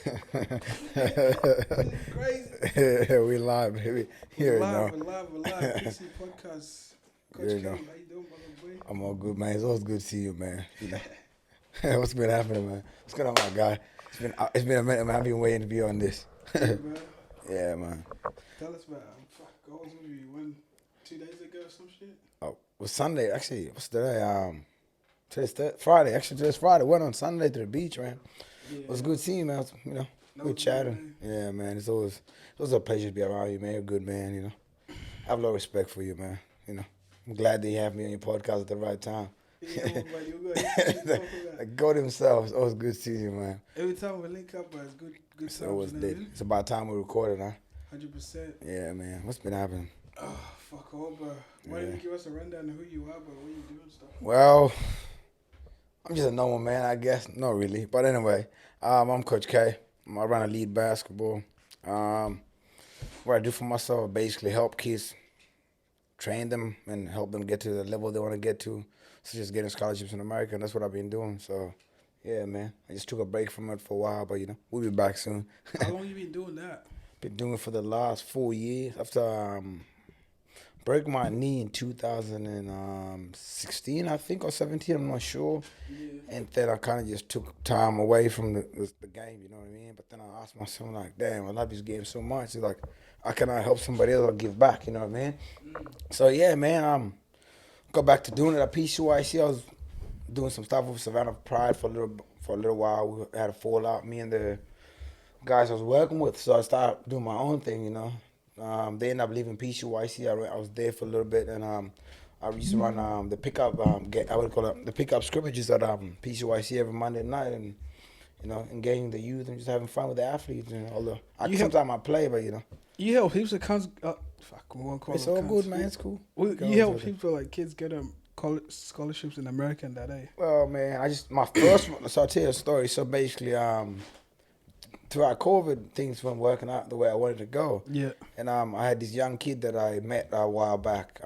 This is crazy. We live, baby. We're You live, know, we're live, we're live. PC Podcast. Coach you K, know. how you doing, brother boy? I'm all good, man. It's always good to see you, man. What's been happening, man? What's going on, my guy? It's been a minute, man. I've been waiting to be on this. Yeah, bro. Yeah, man. Tell us about fuck, I was with you 2 days ago or some shit. Oh, it was Sunday actually. What's today? Friday. Actually, today's Friday. Went on Sunday to the beach, man. Yeah, It was good seeing you, man. that Good was lit, chatting. man. Yeah, man. It's always a pleasure to be around you, man. You're a good man. I have a lot of respect for you, man. I'm glad that you have me on your podcast at the right time. Yeah, well, buddy, we're going to talk about. Like God himself. It's always good seeing you, man. Every time we link up, it's good It's times, always you know what I did. mean? It's about time we recorded, huh? 100%. Yeah, man. What's been happening? Oh, fuck all, bro. Why don't Yeah. you give us a rundown of who you are, bro? What you doing stuff? Well, I'm just a normal man, I guess. Not really, but anyway, I'm Coach K. I run a lead basketball. What I do for myself, I basically help kids, train them, and help them get to the level they want to get to, such as getting scholarships in America. And that's what I've been doing. So, yeah, man. I just took a break from it for a while, but we'll be back soon. How long you been doing that? Been doing it for the last 4 years. After broke my knee in 2016, I think, or 17, I'm not sure. Yeah. And then I kind of just took time away from the game, you know what I mean? But then I asked myself, like, damn, I love this game so much. It's like, how can I help somebody else or give back, you know what I mean? So, yeah, man, got back to doing it at PCYC. I was doing some stuff with Savannah Pride for a little while. We had a fallout, me and the guys I was working with. So I started doing my own thing. They ended up leaving PCYC. I was there for a little bit, and I used to run the pickup I would call it the pickup scrimmages at PCYC every Monday night, and engaging the youth and just having fun with the athletes. Although sometimes I play, but You help heaps of cunts. Fuck, we won't call it's them all cunts. good, man. It's cool. Well, Go you help with it. people like kids get college scholarships in America and that, eh? Well, man, my first one. So I'll tell you a story. So basically, throughout COVID, things weren't working out the way I wanted to go. Yeah. And I had this young kid that I met a while back.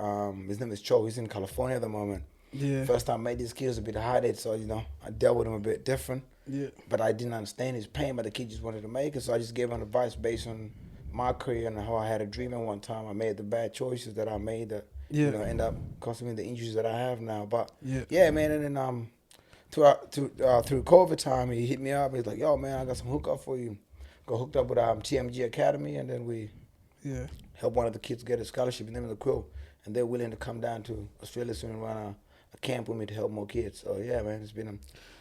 His name is Cho. He's in California at the moment. Yeah. First time I met this kid was a bit hard, so I dealt with him a bit different. Yeah. But I didn't understand his pain. But the kid just wanted to make it, so I just gave him advice based on my career and how I had a dream. And one time I made the bad choices that I made that end up costing me the injuries that I have now. But yeah, man. And then through COVID time, he hit me up. He's like, "Yo, man, I got some hookup for you." Got hooked up with TMG Academy, and then we helped one of the kids get a scholarship. His name is Quill, and they're willing to come down to Australia soon and run a camp with me to help more kids. So yeah, man, it's been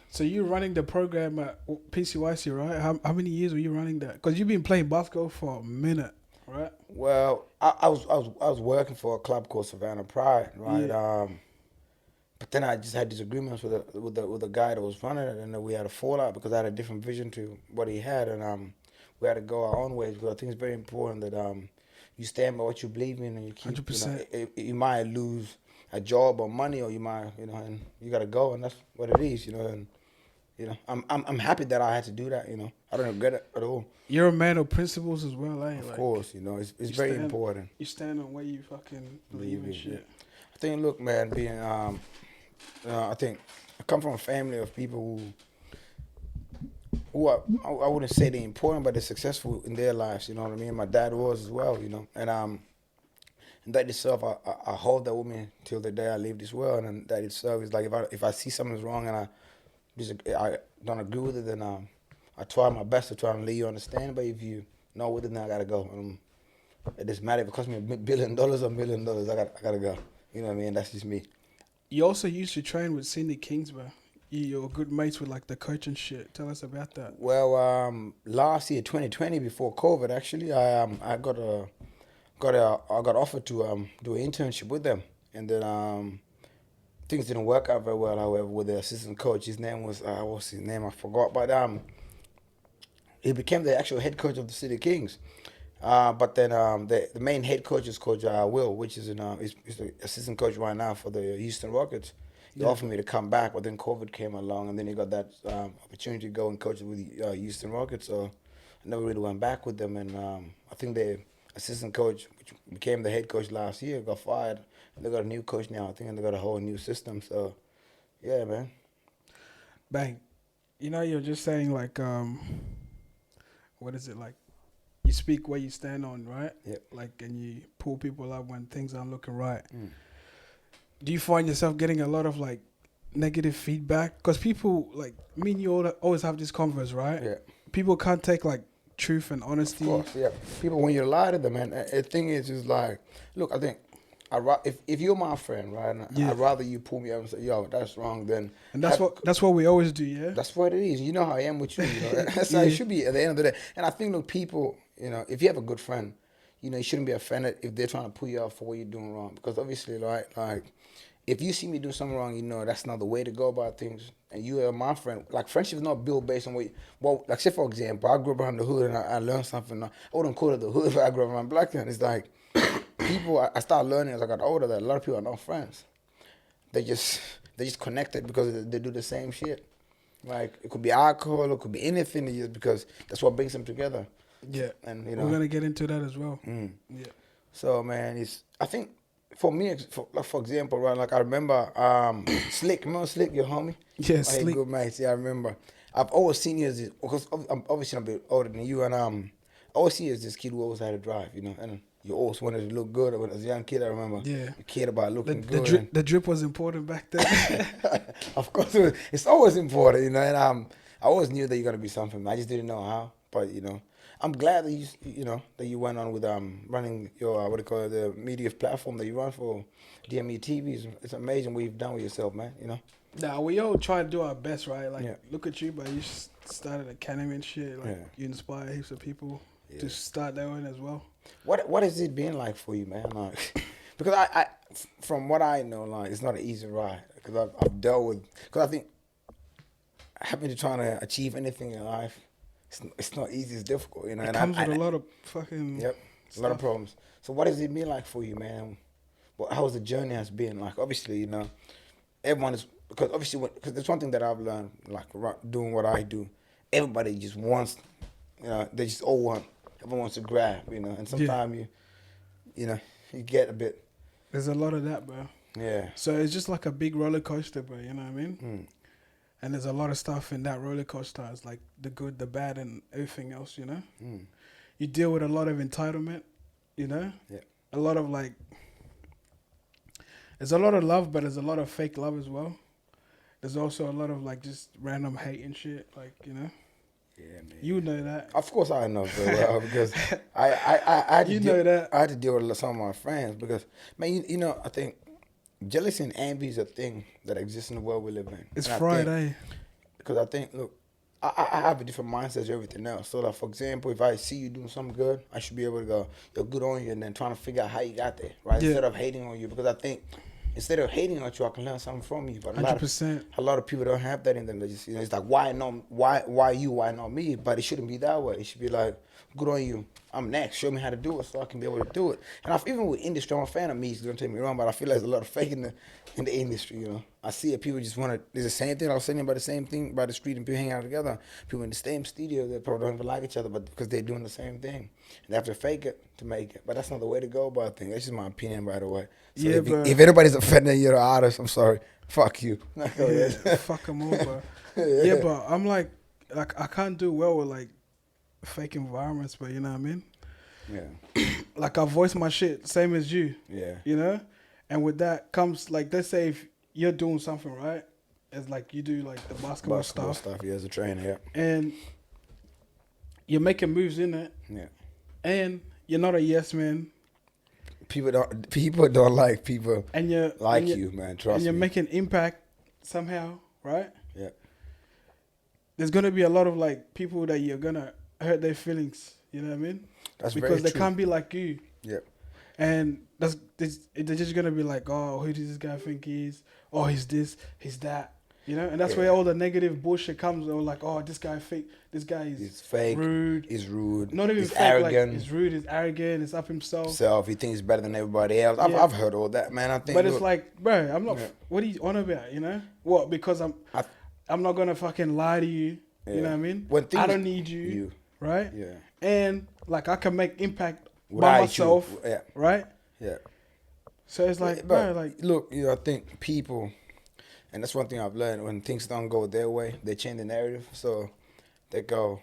So you're running the program at PCYC, right? How many years were you running that? Because you've been playing basketball for a minute, right? well. I was working for a club called Savannah Pride, right? Yeah. But then I just had disagreements with the guy that was running it, and then we had a fallout because I had a different vision to what he had, and we had to go our own ways. Because I think it's very important that you stand by what you believe in, and you keep. 100%. You might lose a job or money, or you might, and you gotta go, and that's what it is, And I'm happy that I had to do that. I don't regret it at all. You're a man of principles as well, eh? Of course, it's very important. You stand on what you fucking believe in shit. I think, look, man, being I think I come from a family of people who I wouldn't say they're important, but they're successful in their lives. You know what I mean? My dad was as well. And that itself, I hold that with me till the day I leave this world. And that itself is like if I see something's wrong and I don't agree with it, then I try my best to try and let you understand. But if you know with it, then I gotta go. It doesn't matter if it costs me $1 billion or $1 million. I gotta go. You know what I mean? That's just me. You also used to train with Cindy Kingsbury. You're good mates with like the coach and shit. Tell us about that. Well, last year, 2020, before COVID, actually, I got offered to do an internship with them, and then things didn't work out very well. However, with the assistant coach, his name was what's his name? I forgot, but he became the actual head coach of the City Kings. But then the main head coach is Coach Will, which is he's the assistant coach right now for the Houston Rockets. He offered me to come back, but then COVID came along, and then he got that opportunity to go and coach with the Houston Rockets. So I never really went back with them, and I think the assistant coach, which became the head coach last year, got fired. And they got a new coach now, I think, and they got a whole new system. So, yeah, man. Bang. You're just saying like what is it like? You speak where you stand on, right? Yep. Like, and you pull people up when things aren't looking right. Mm. Do you find yourself getting a lot of like negative feedback? Because people like me and you always have this converse, right? Yeah. People can't take like truth and honesty. Of course, yeah. People, when you lie to them, man, the thing is like, look, I think, if you're my friend, right, I'd rather you pull me up and say, yo, that's wrong, than. And that's what we always do, yeah? That's what it is. You know how I am with you. That's how it should be at the end of the day. And I think, look, people, if you have a good friend, you shouldn't be offended if they're trying to pull you up for what you're doing wrong. Because obviously, like, if you see me do something wrong, that's not the way to go about things. And you are my friend. Like, friendship is not built based on like, say, for example, I grew up around the hood and I learned something. I wouldn't call it the hood, but I grew up around black men. It's like, people, I started learning as I got older that a lot of people are not friends. They just connected because they do the same shit. Like, it could be alcohol, it could be anything, just because that's what brings them together. Yeah. And, we're going to get into that as well. Mm. Yeah. So, man, I think, for me, for example, right, like I remember Slick, remember Slick, your homie? Yeah, Slick. Good mates, yeah, I remember. I've always seen you as this, because I'm obviously a bit older than you, and I always see you as this kid who always had to drive, and you always wanted to look good. As a young kid, I remember. Yeah. You cared about looking good. The drip was important back then. Of course, it's always important, and I always knew that you're gonna be something. I just didn't know how, but I'm glad that that you went on with running your what do you call it, the media platform that you run for DME TV. It's amazing what you've done with yourself, man. Nah, we all try to do our best, right? Like, look at you, but you started academy and shit. Like, you inspire heaps of people to start their own as well. What has it been like for you, man? Like, because I from what I know, like, it's not an easy ride. Because I've dealt with. Because I think having to try to achieve anything in life, it's not easy. It's difficult, It comes with a lot of fucking. Yep, stuff. A lot of problems. So what has it been like for you, man? How's the journey has been? Like, obviously, everyone is, because obviously, because there's one thing that I've learned, like doing what I do, everybody just wants, they just all want, everyone wants to grab, and sometimes you get a bit. There's a lot of that, bro. Yeah. So it's just like a big roller coaster, bro. You know what I mean? Mm. And there's a lot of stuff in that roller coaster. It's like the good, the bad, and everything else. Mm. You deal with a lot of entitlement. Yeah. A lot of like. There's a lot of love, but there's a lot of fake love as well. There's also a lot of like just random hate and shit, like Yeah, man. You know that. Of course I know very well, because I had to I had to deal with some of my friends because, man, I think jealousy and envy is a thing that exists in the world we live in. It's Friday. Because I think, look, I have a different mindset to everything else. So, like, for example, if I see you doing something good, I should be able to go, yo, good on you, and then trying to figure out how you got there, right? Instead of hating on you, because I think instead of hating on you, I can learn something from you. But 100%. A lot of people don't have that in them. They just, it's like, why you, why not me? But it shouldn't be that way. It should be like, good on you. I'm next. Show me how to do it so I can be able to do it. And even with industry, I'm a fan of me. Don't take me wrong, but I feel like there's a lot of fake in the industry. I see it. People just want to. There's the same thing. I was saying about the same thing by the street, and people hanging out together. People in the same studio, they probably don't even like each other, but because they're doing the same thing, and they have to fake it to make it. But that's not the way to go about things. That's just my opinion, by the way. So if anybody's offended, you're an artist. I'm sorry. Fuck you. Fuck them over. Yeah, but I'm like I can't do well with like fake environments, but you know what I mean? Yeah. Like, I voice my shit same as you. Yeah. And with that comes, like, let's say if you're doing something, right? It's like you do like the basketball stuff. Yeah, as a trainer, yeah. And you're making moves in it. Yeah. And you're not a yes man. People don't like people and you're like you, man. Trust me. And you're making impact somehow, right? Yeah. There's gonna be a lot of like people that you're gonna hurt their feelings. You know what I mean? That's because very they true. can't be like you. Yeah. And they're just gonna be like, oh, who does this guy think he is? Oh, he's this, he's that. And that's where all the negative bullshit comes. Or like, oh, this guy fake. This guy is fake. Rude. He's rude. Not even he's fake. Arrogant. Like, he's rude. He's arrogant. He's up himself. He thinks he's better than everybody else. I've heard all that, man. I think. But it's like, bro, I'm not. Yeah. What are you on about? What? Because I'm not gonna fucking lie to you. Yeah. You know what I mean? I don't need you. Right? Yeah. And like, I can make impact by myself. Yeah. Right? Yeah. So it's like, bro, like, look, I think people, and that's one thing I've learned, when things don't go their way, they change the narrative. So they go,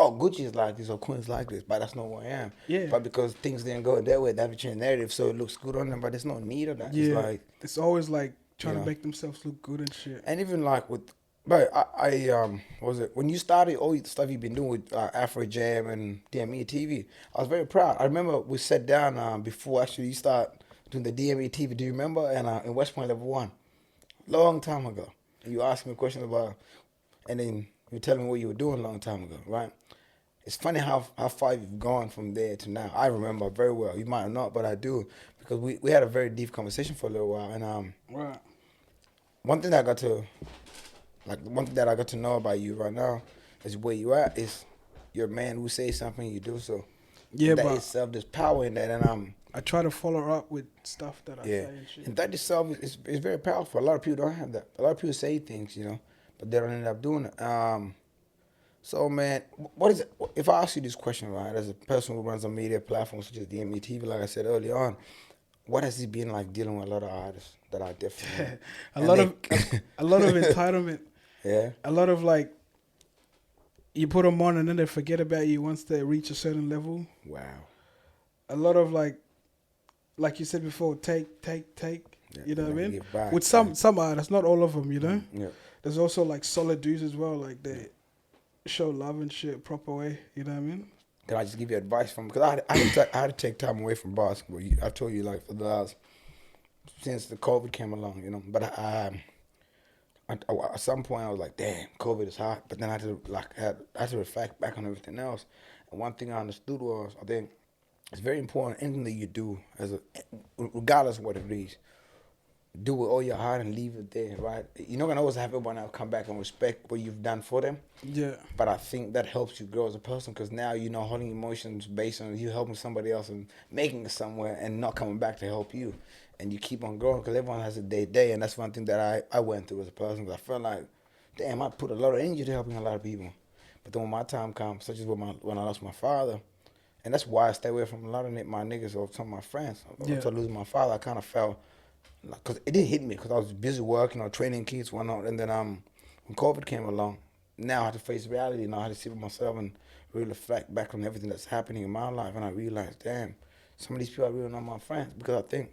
oh, Gucci is like this or Queen's like this, but that's not who I am. Yeah. But because things didn't go that way, they have to change the narrative so it looks good on them, but there's no need of that. Yeah. It's like, it's always like trying to make themselves look good and shit. And even like with, but I what was it, when you started all the stuff you've been doing with Afro Jam and DME TV, I was very proud. I remember we sat down before actually you start doing the DME TV. Do you remember? And in West Point Level 1, long time ago. And you asked me a question about, and then you tell me what you were doing a long time ago, right? It's funny how far you've gone from there to now. I remember very well. You might not, but I do, because we had a very deep conversation for a little while. And right. one thing that I got to know about you right now is where you at is you're a man who says something, you do so. Yeah, that but itself, there's power in that, and I try to follow up with stuff that I say and shit. And that itself is very powerful. A lot of people don't have that. A lot of people say things, but they don't end up doing it. So, man, what is it? If I ask you this question, right, as a person who runs a media platform such as DME TV, like I said earlier on, what has it been like dealing with a lot of artists that are different? a lot of entitlement. Yeah. A lot of like, you put them on and then they forget about you once they reach a certain level. Wow. A lot of like you said before, take. Yeah, you know what I mean? Back, with some artists, not all of them, Yeah. There's also like solid dudes as well, like they show love and shit proper way. You know what I mean? Can I just give you advice because I had to take time away from basketball. I told you like for the last since the COVID came along, But I at some point I was like, damn, COVID is hot. But then I had to reflect back on everything else. And one thing I understood was I think it's very important anything that you do regardless of what it is. Do it all your heart and leave it there, right? You're not gonna always have everyone else come back and respect what you've done for them. Yeah. But I think that helps you grow as a person because now holding emotions based on you helping somebody else and making it somewhere and not coming back to help you, and you keep on growing because everyone has a day, and that's one thing that I went through as a person because I felt like, damn, I put a lot of energy to helping a lot of people, but then when my time comes, such as when I lost my father, and that's why I stay away from a lot of my niggas or some of my friends. After losing my father, I kind of felt. Because it didn't hit me because I was busy working or training kids, whatnot. And then when COVID came along, now I had to face reality. Now I had to sit with myself and really reflect back on everything that's happening in my life. And I realized, damn, some of these people are really not my friends. Because I think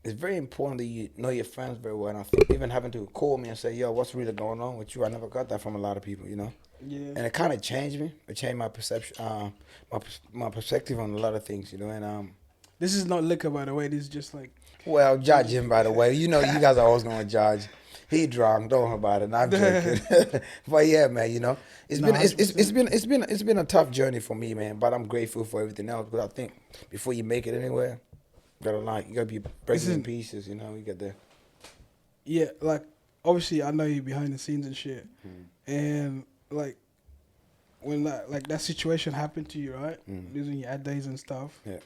it's very important that you know your friends very well. And I think even having to call me and say, yo, what's really going on with you? I never got that from a lot of people, Yeah. And it kind of changed me. It changed my perception, my perspective on a lot of things, And this is not liquor, by the way. This is just like... Well, judge him, by the way. You guys are always going to judge. He drunk. Don't worry about it. I'm joking. But yeah, man, it's been a tough journey for me, man. But I'm grateful for everything else. Because I think before you make it anywhere, you gotta be breaking in pieces. You get there. Yeah, like obviously I know you behind the scenes and shit, and like when that situation happened to you, right? Losing your ad days and stuff. Yeah.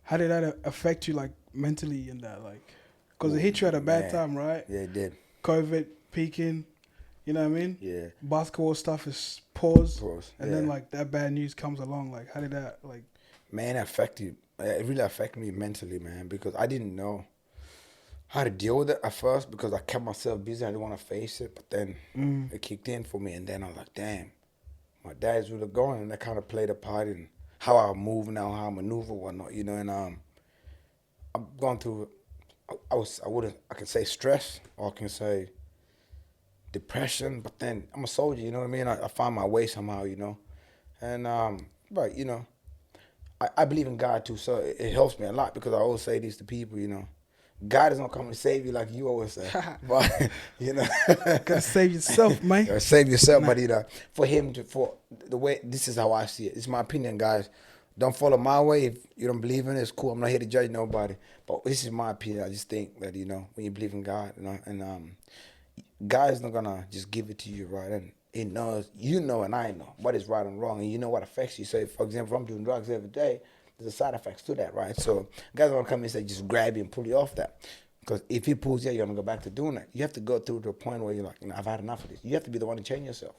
How did that affect you, like, mentally in that, like... Because it hit you at a bad time, right? Yeah, it did. COVID peaking, you know what I mean? Yeah. Basketball stuff is paused. And then, like, that bad news comes along. Like, how did that, like... Man, it really affected me mentally, man, because I didn't know how to deal with it at first because I kept myself busy. I didn't want to face it. But then it kicked in for me, and then I was like, damn, my dad's really going. And that kind of played a part in... how I move now, how I maneuver, whatnot, and I'm going through. I can say stress, or I can say depression. But then I'm a soldier, you know what I mean. I find my way somehow, and but I believe in God too, so it helps me a lot because I always say this to people, God is not coming to save you like you always say, but gotta save yourself, man. Gotta save yourself, but for the way this is how I see it. It's my opinion, guys. Don't follow my way if you don't believe in it. It's cool. I'm not here to judge nobody, but this is my opinion. I just think that when you believe in God, and God is not gonna just give it to you, right? And He knows, and I know what is right and wrong, and you know what affects you. So, for example, if I'm doing drugs every day, there's a side effects to that, right? So guys don't come and say just grab you and pull you off that. Because if he pulls you, you're going to go back to doing that. You have to go through to a point where you're like, I've had enough of this. You have to be the one to change yourself.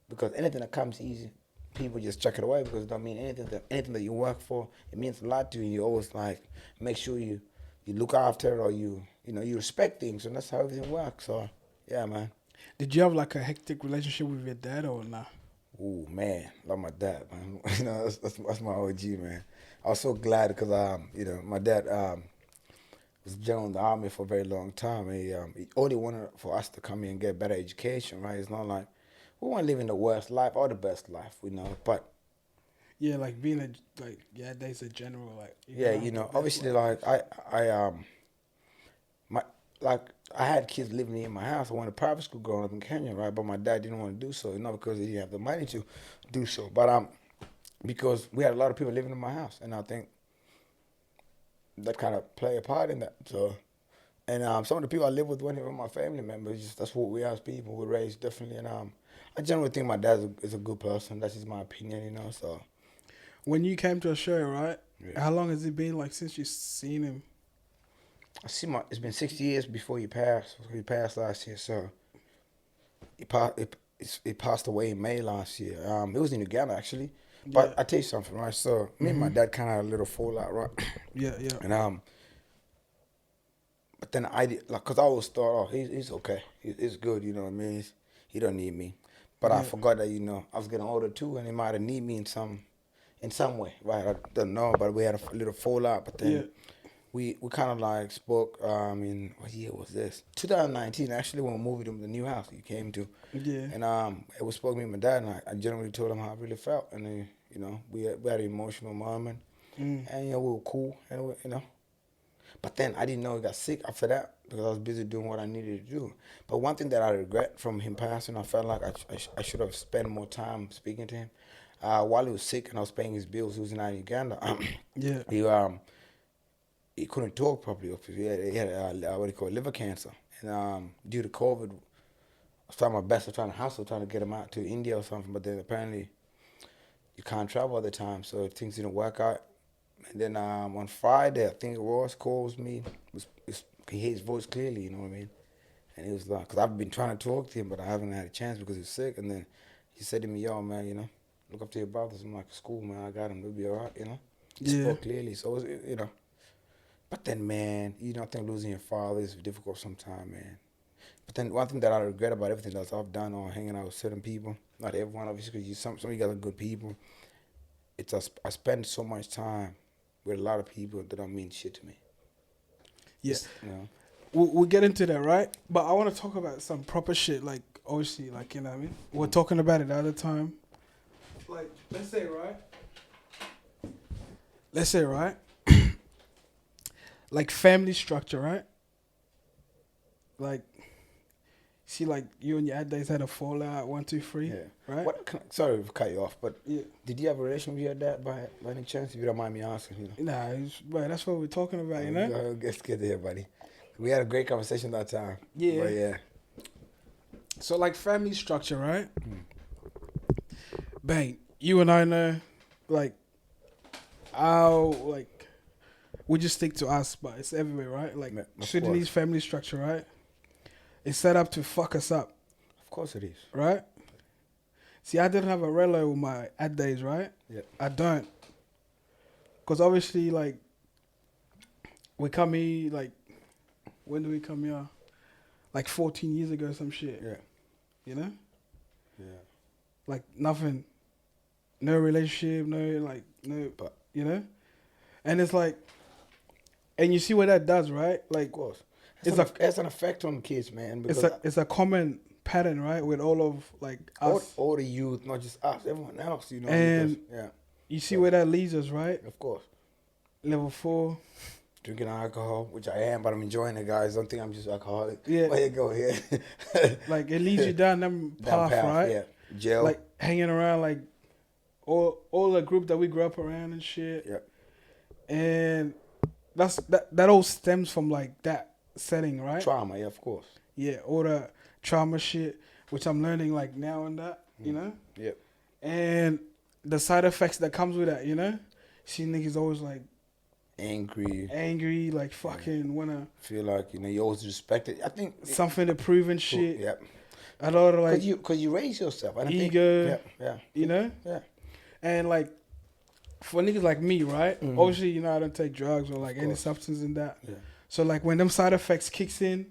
Because anything that comes easy, people just chuck it away because it don't mean anything. Anything that you work for, it means a lot to you. You always like make sure you look after it or you respect things, and that's how everything works. So yeah, man. Did you have like a hectic relationship with your dad or nah? Ooh, man, love my dad, man. You know, that's my OG, man. I was so glad because, you know, my dad was general in the army for a very long time. He only wanted for us to come here and get better education, right? It's not like we weren't living the worst life or the best life, you know, but Yeah, like being a like yeah, there's a general like yeah, you know, obviously, like my like I had kids living in my house. I went to private school growing up in Kenya, right? But my dad didn't want to do so, not because he didn't have the money to do so, but because we had a lot of people living in my house, and I think that kind of play a part in that. So, and some of the people I live with weren't even my family members. Just that's what we are as people. We're raised differently, and I generally think my dad is a good person. That's just my opinion, you know. So, when you came to Australia, right? yeah. How long has it been like since you've seen him? It's been 60 years before he passed. He passed last year, so he passed away in May last year. It was in Uganda actually. But I tell you something, right? So me and my dad kind of had a little fallout, right? Yeah. And but then I did, like, cause I always thought, oh, he's okay, he's good, you know what I mean? He don't need me. But I forgot that, you know, I was getting older too, and he might have need me in some way, right? I don't know, but we had a little fallout. But then we kind of like spoke. In what year was this? 2019, actually, when we moved to the new house he came to. Yeah. And it was spoke to me and my dad, and I generally told him how I really felt, and then, you know, we had an emotional moment, and you know we were cool, and you know. But then I didn't know he got sick after that because I was busy doing what I needed to do. But one thing that I regret from him passing, I felt like I should have spent more time speaking to him. While he was sick and I was paying his bills, he was in Uganda. He couldn't talk properly. He had what do you call it, liver cancer. And due to COVID, I was trying my best to trying to get him out to India or something. But then apparently you can't travel all the time, so things didn't work out. And then on Friday, I think Ross calls me. He hears his voice clearly, you know what I mean? And he was like, because I've been trying to talk to him, but I haven't had a chance because he's sick. And then he said to me, yo, man, you know, look up to your brothers. I'm like, school, man, I got him. They'll be all right, you know? He spoke clearly, so, it was, you know. But then, man, you know, I think losing your father is difficult sometimes, man. But then one thing that I regret about everything that I've done or hanging out with certain people, not everyone, obviously, because some of you guys are good people, I spend so much time with a lot of people that don't mean shit to me. Yeah. You know? We'll get into that, right? But I want to talk about some proper shit, like, obviously, like, you know what I mean? We're talking about it the other time. Like, let's say, right? Like, family structure, right? Like, see, like, you and your dad had a fallout, 1, 2, 3, right? Sorry to cut you off, but did you have a relation with your dad by any chance? If you don't mind me asking, you know? Nah, but that's what we're talking about, you know? Let's get there, buddy. We had a great conversation that time. Yeah. But yeah. So, like, family structure, right? Bang, you and I know, like, we just stick to us, but it's everywhere, right? Like, Sudanese family structure, right? It's set up to fuck us up. Of course it is. Right? See, I didn't have a relo with my days, right? Yeah. I don't. Because obviously, like, we come here, like, when do we come here? Like 14 years ago, some shit. Yeah. You know? Yeah. Like, nothing. No relationship, but, you know? And it's like, and you see what that does, right? Like, of course. It's an effect on kids, man. It's a common pattern, right? With all of, like, us. All the youth, not just us, everyone else, you know. And you see where that leads us, right? Of course. Level 4. Drinking alcohol, which I am, but I'm enjoying it, guys. Don't think I'm just alcoholic. Yeah. There you go, yeah. Like, it leads you down that path, right? Yeah. Jail. Like, hanging around, like, all the group that we grew up around and shit. Yeah. And that all stems from, like, that setting, right? Trauma, yeah, of course. Yeah, all the trauma shit, which I'm learning, like, now and that, you know? Yeah. And the side effects that comes with that, you know? See niggas always, like, angry, like, fucking wanna feel like, you know, you always respect it. I think something to prove and shit. Yeah. A lot of, like, because you raise yourself. I don't ego. Yeah. You know? Yeah. And, like, for niggas like me, right? Obviously, you know, I don't take drugs or, like, any substance in that. Yeah. So, like, when them side effects kicks in,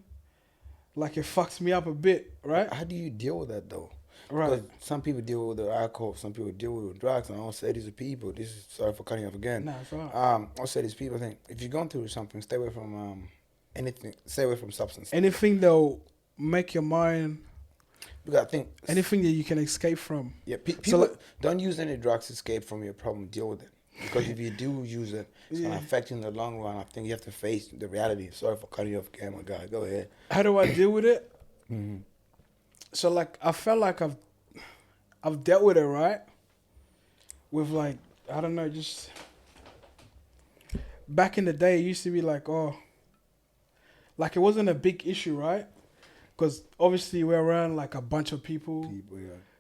like, it fucks me up a bit, right? How do you deal with that, though? Right. Because some people deal with the alcohol, some people deal with drugs, and I don't say these are people. This is sorry for cutting off again. Nah, it's all right. I'll say these people. I think if you're going through something, stay away from anything. Stay away from substance. Anything that'll make your mind. Because I think anything that you can escape from. Yeah, people don't use any drugs to escape from your problem. Deal with it. Because if you do use it, it's going to affect you in the long run. I think you have to face the reality. Sorry for cutting you off again, my guy. Go ahead. How do I deal with it? Mm-hmm. So, like, I felt like I've dealt with it, right? With, like, I don't know, just... Back in the day, it used to be like, oh... Like, it wasn't a big issue, right? Because, obviously, we're around, like, a bunch of people.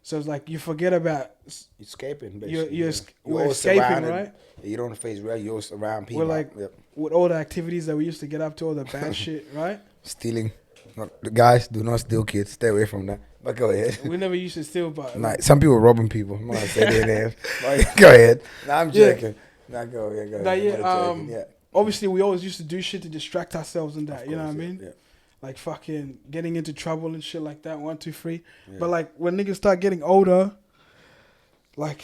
So, it's like, you forget about... Escaping, basically. We're escaping, right? You don't face reality, you're around people. We're, like, with all the activities that we used to get up to, all the bad shit, right? Stealing. Guys, do not steal kids. Stay away from that. But go ahead. We never used to steal, but... Nah, some people robbing people. I'm not going to say their names. Go ahead. Nah, I'm joking. Nah, go ahead. Yeah. Obviously, we always used to do shit to distract ourselves and that. Course, you know what I mean? Yeah. Like fucking getting into trouble and shit like that. 1, 2, 3. Yeah. But like when niggas start getting older, like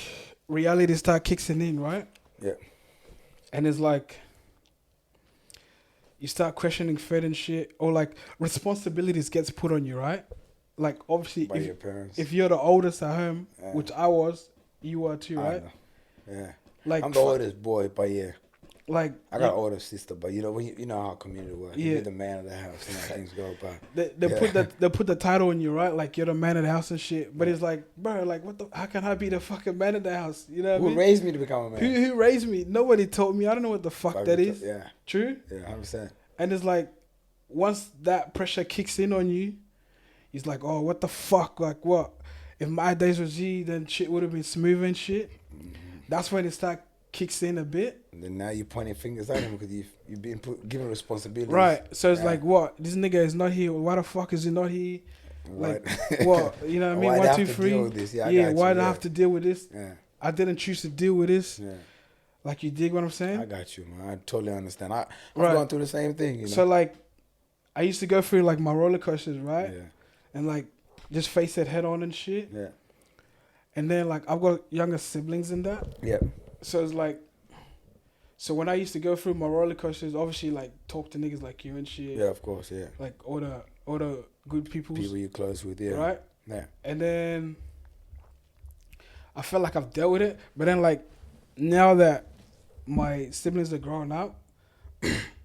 reality start kicking in, right? Yeah. And it's like you start questioning fate and shit, or like responsibilities gets put on you, right? Like obviously, by your parents. If you're the oldest at home, which I was, you were too, right? Yeah. Like I'm the oldest boy, but yeah. Like I got an older sister, but you know you know how community works. Yeah. You're the man of the house and how things go. But they put the title on you, right? Like you're the man of the house and shit. But it's like, bro, like what the? How can I be the fucking man of the house? You know what I mean? Who raised me to become a man? Who raised me? Nobody told me. I don't know what the fuck that is. Yeah. True. Yeah, 100%. And it's like, once that pressure kicks in on you, it's like, oh, what the fuck? Like what? If my days was G, then shit would have been smooth and shit. Mm-hmm. That's when it kicks in a bit. And then now you're pointing fingers at him because you've been given responsibility. Right. So it's like, what? This nigga is not here. Why the fuck is he not here? Like, what? You know what I mean? 1, 2, 3. Yeah, why do I have to deal with this? Yeah. I didn't choose to deal with this. Yeah. Like, you dig what I'm saying? I got you, man. I totally understand. I'm going through the same thing, you know? So, like, I used to go through, like, my roller coasters, right? Yeah. And, like, just face it head on and shit. Yeah. And then, like, I've got younger siblings in that. Yeah. So, it's like... So when I used to go through my roller coasters, obviously like talk to niggas like you and shit. Yeah, of course, yeah. Like all the good people. People you close with, yeah. Right? Yeah. And then I felt like I've dealt with it. But then like now that my siblings are growing up,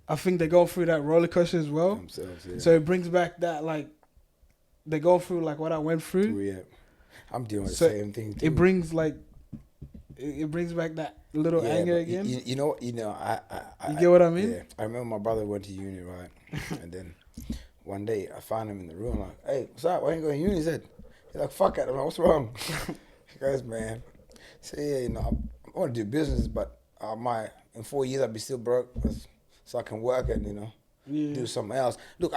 I think they go through that roller coaster as well. Themselves, yeah. So it brings back that like they go through like what I went through. Yeah. I'm doing the same thing too. It brings back that little anger again. You know, I you get what I mean? Yeah. I remember my brother went to uni, right? And then one day I found him in the room like, hey, what's up? Why ain't going to uni? He's like, fuck it. I'm like, what's wrong? He goes, man. I said, yeah, you know, I want to do business, but in 4 years I'll be still broke so I can work and, you know, do something else. Look,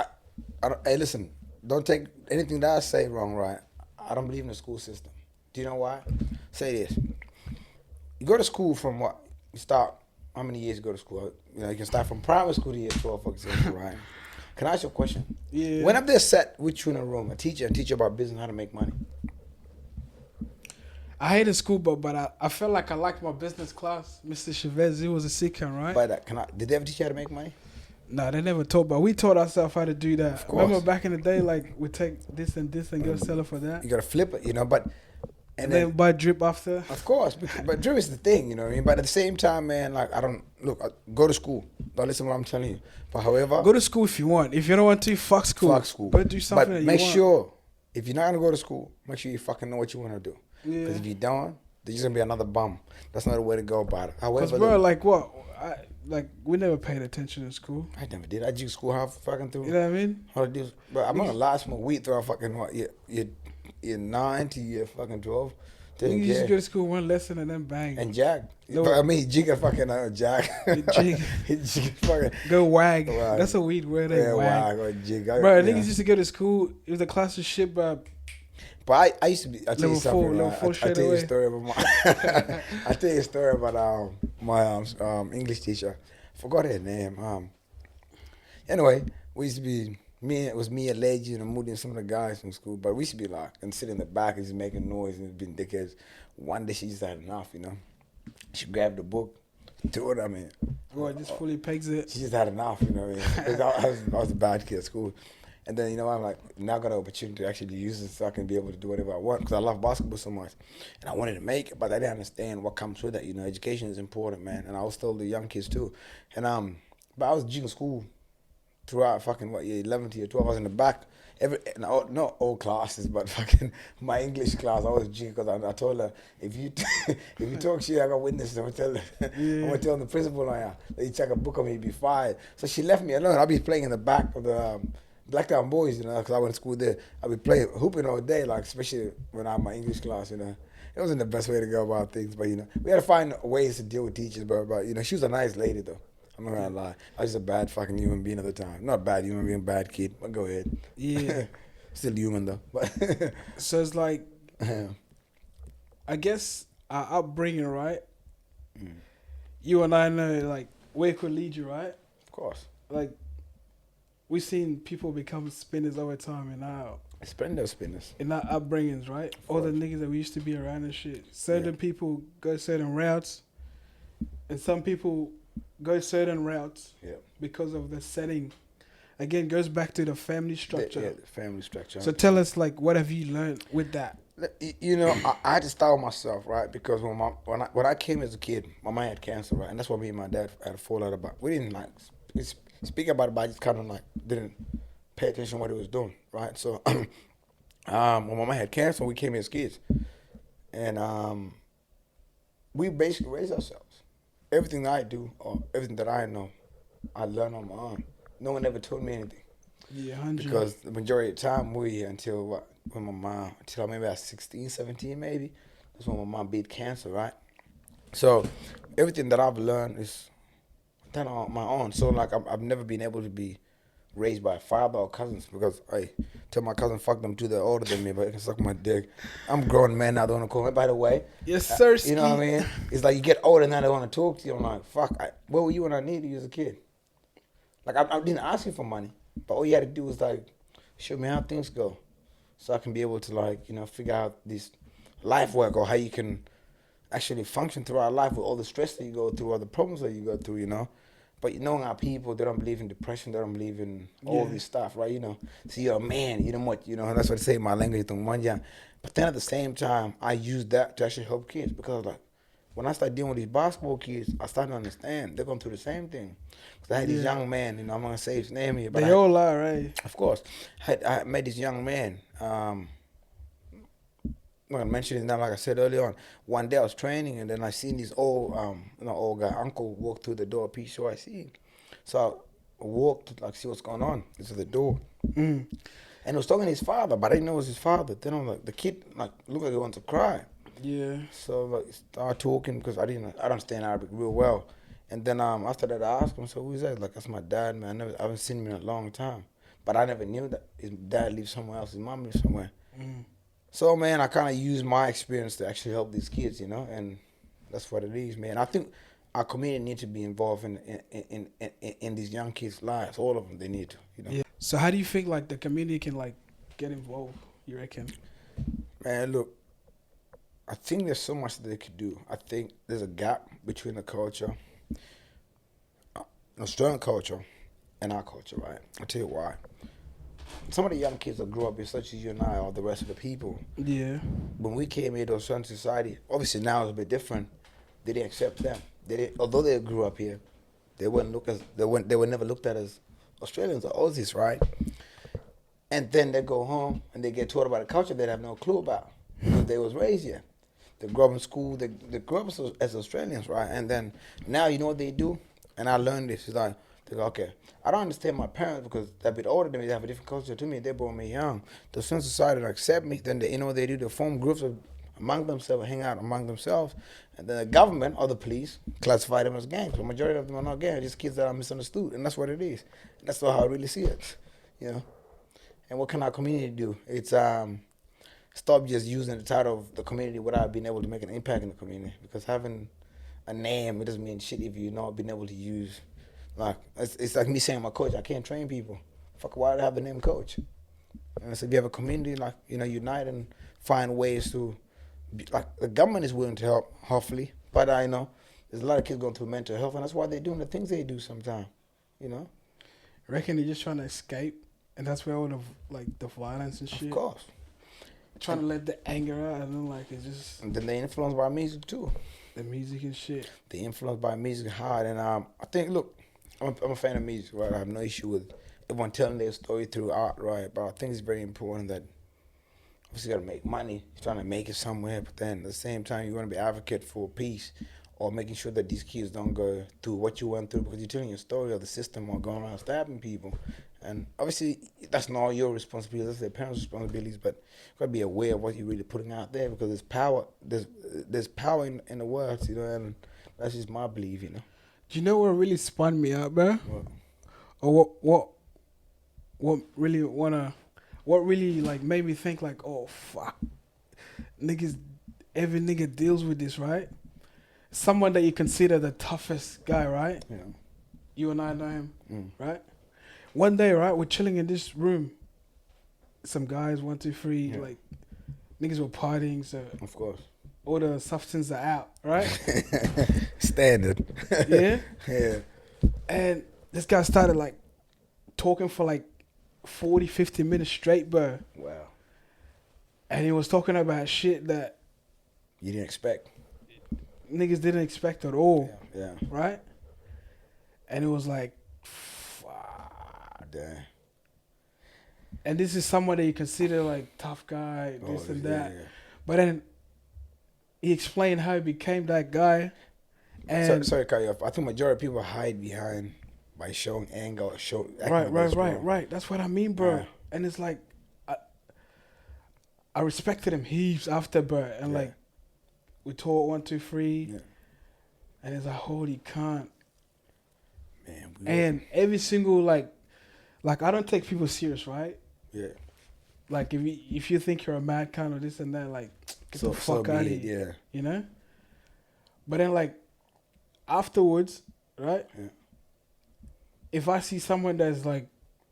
hey, listen, don't take anything that I say wrong, right? I don't believe in the school system. Do you know why? Say this. You go to school from what? You start, how many years you go to school? You know, you can start from primary school to year 12, for example, right? Can I ask you a question? Yeah. When I'm there sat with you in a room, a teacher about business, how to make money. I hated school, but I felt like I liked my business class. Mr. Chavez, he was a sick one, right? But did they ever teach you how to make money? Nah, they never taught, but we taught ourselves how to do that. Of course. Remember back in the day, like, we take this and go sell it for that? You got to flip it, you know, but... And then buy drip after? Of course, but drip is the thing, you know what I mean? But at the same time, man, like, go to school. Don't listen to what I'm telling you. But however... Go to school if you want. If you don't want to, fuck school. Fuck school. But do something that you want. But make sure, if you're not going to go to school, make sure you fucking know what you want to do. Yeah. Because if you don't, there's just going to be another bum. That's not the way to go about it. However... Because, bro, like, what? We never paid attention in school. I never did. I do school half fucking through. You know what I mean? How to do... But I'm going to last my week throughout fucking, what, year 9 to year fucking 12. You used to go to school one lesson and then bang. And jag. No. I mean, jig a fucking jag. Jig. Fucking. Go wag. That's a weed word. Yeah, wag or jig. Bro, niggas used to go to school. It was a class of shit, bro. But I used to be. I'll tell you something. I'll tell you a story about I'll tell you a story about my English teacher. I forgot her name. Anyway, we used to be It was me and Legend and Moody and some of the guys from school. But we used to be like, and sit in the back and just making noise and being dickheads. One day she just had enough, you know. She grabbed the book, threw it at me. Boy, just fully pegs it. She just had enough, you know what I mean? 'Cause I was a bad kid at school. And then, you know, I'm like, now I got an opportunity to actually use it so I can be able to do whatever I want because I love basketball so much. And I wanted to make it, but I didn't understand what comes with it. You know, education is important, man. And I was still the young kids too. And but I was in school throughout fucking, what, year 11 to year 12. I was in the back. Not all classes, but fucking my English class, I was G because I told her, if you if you talk shit, I got witnesses. I'm gonna tell the principal, that you check a book on me, you'd be fired. So she left me alone. I'd be playing in the back of the Blacktown Boys, you know, because I went to school there. I'd be playing, hooping all day, like, especially when I had my English class, you know. It wasn't the best way to go about things, but, you know, we had to find ways to deal with teachers, but you know, she was a nice lady, though. I'm not gonna lie. I was just a bad fucking human being at the time. Not bad human being, bad kid, but go ahead. Yeah. Still human, though. But so it's like, I guess our upbringing, right? You and I know, like, where it could lead you, right? Of course. Like, we've seen people become spinners over time in our spinners. In our upbringings, right? All the niggas that we used to be around and shit. Certain people go certain routes, and some people go certain routes because of the setting. Again, goes back to the family structure. The family structure. So tell us, like, what have you learned with that? You know, I had to start with myself, right? Because when I came as a kid, my mom had cancer, right? And that's what me and my dad had a fallout about. We didn't like speak about it, but I just kind of like didn't pay attention to what he was doing, right? So when my mom had cancer, we came here as kids, and we basically raised ourselves. Everything I do or everything that I know, I learned on my own. No one ever told me anything. Yeah, 100. Because the majority of the time we were here until until maybe I was 16, 17 maybe. That's when my mom beat cancer, right? So everything that I've learned is done on my own. So like I've never been able to be raised by a father or cousins because I tell my cousin fuck them too, they're older than me, but they can suck my dick. I'm a grown man now, they want to call me. By the way, yes sir. You know what I mean? It's like you get older now, they want to talk to you. I'm like, fuck, where were you when I needed you as a kid? Like I didn't ask you for money, but all you had to do was like show me how things go, so I can be able to like, you know, figure out this life work or how you can actually function throughout life with all the stress that you go through, all the problems that you go through, you know. But you know how people, they don't believe in depression, they don't believe in all this stuff, right? You know, so you're a man, you know what, you know, that's what they say in my language, but then at the same time, I use that to actually help kids because like, when I started dealing with these basketball kids, I started to understand they're going through the same thing. Because I had this young man, you know, I'm going to say his name here. But they all are, right? Of course. I met this young man. I'm going to mention his name, like I said earlier on. One day I was training, and then I seen this old guy, uncle, walk through the door, piece so I see. So I walked to like see what's going on. This is the door. And he was talking to his father, but I didn't know it was his father. Then I'm like, the kid like looked like he wanted to cry. Yeah. So like start talking because I don't understand Arabic real well. And then after that I asked him, so who's that? Like, that's my dad, man. I haven't seen him in a long time. But I never knew that his dad lives somewhere else, his mom lives somewhere. So man, I kinda use my experience to actually help these kids, you know, and that's what it is, man. I think our community needs to be involved in these young kids' lives. All of them, they need to, you know. Yeah. So how do you think like the community can like get involved, you reckon? Man, look, I think there's so much that they could do. I think there's a gap between the culture, Australian culture, and our culture, right? I'll tell you why. Some of the young kids that grew up here, such as you and I, or the rest of the people, when we came here to Australian society, obviously now it's a bit different. They didn't accept them. Although they grew up here, they were never looked at as Australians or Aussies, right? And then they go home and they get taught about a culture they have no clue about because they was raised here. They grew up in school. They grew up as Australians, right? And then now you know what they do? And I learned this. It's like, they go, okay, I don't understand my parents because they're a bit older than me. They have a different culture to me. They brought me young. The Australian society don't accept me. Then you know what they do? They form groups among themselves, hang out among themselves. And then the government or the police classify them as gangs. The majority of them are not gangs. They're just kids that are misunderstood. And that's what it is. And that's how I really see it, you know. And what can our community do? It's stop just using the title of the community without being able to make an impact in the community. Because having a name, it doesn't mean shit if you're not being able to use. Like, it's like me saying my coach, I can't train people. fuck, why do I have the name coach? And so if you have a community, like, unite and find ways to, like, the government is willing to help, hopefully. But I know there's a lot of kids going through mental health, and that's why they're doing the things they do sometimes, I reckon they're just trying to escape, and that's where all the, like, the violence and shit. Of course. Trying to let the anger out, and then, like, it's just... And then they're influenced by music, too. The music and shit. They're influenced by music hard, and I think, look, I'm a fan of music, right? I have no issue with everyone telling their story through art, right? But I think it's very important that obviously you got to make money. You're trying to make it somewhere, but then at the same time, you want to be advocate for peace or making sure that these kids don't go through what you went through because you're telling your story of the system or going around stabbing people. And obviously, that's not all your responsibility. That's their parents' responsibilities, but you got to be aware of what you're really putting out there because there's power. There's power in the words, and that's just my belief, Do you know what really spun me out, bro? What? Or what really like made me think like, oh fuck, every nigga deals with this, right? Someone that you consider the toughest guy, right? Yeah. You and I know him, right? One day, right, we're chilling in this room. Some guys, 1, 2, 3, like niggas were partying, so of course all the substances are out, right? Standard. Yeah. Yeah. And this guy started like talking for like 40, 50 minutes straight, bro. Wow. And he was talking about shit that You didn't expect. niggas didn't expect at all. Yeah. Right? And it was like, Damn. and this is someone that you consider like tough guy, this and that. Yeah. But then he explained how he became that guy. And sorry to cut you off. I think majority of people hide behind by showing anger or right. That's what I mean, bro. Yeah. And it's like I respected him heaps after, bro. And like we taught 1, 2, 3. Yeah. And it's like, holy cunt. Man. And every single like I don't take people serious, right? Yeah. Like if you think you're a mad cunt or this and that, like get the fuck out of here. Yeah. But then like afterwards, right? Yeah. If I see someone that's like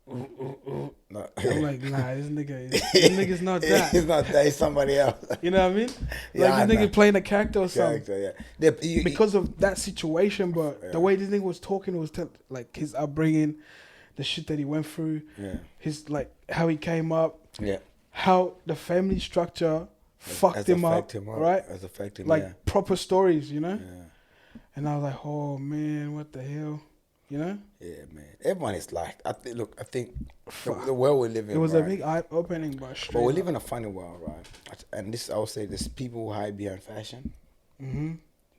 No. I'm like, nah, this nigga's not that. He's not that, he's somebody else. You know what I mean? Yeah, Like this nigga playing a character or something. Yeah. Because of that situation, but the way this nigga was talking was like his upbringing, the shit that he went through, his like how he came up, how the family structure fucked him up, right? Has affected him, like proper stories, Yeah. And I was like, oh man, what the hell, Yeah, man. Everyone is like, I think the world we live in. It was a big eye opening, but we live in a funny world, right? And this, I would say, there's people who hide behind fashion,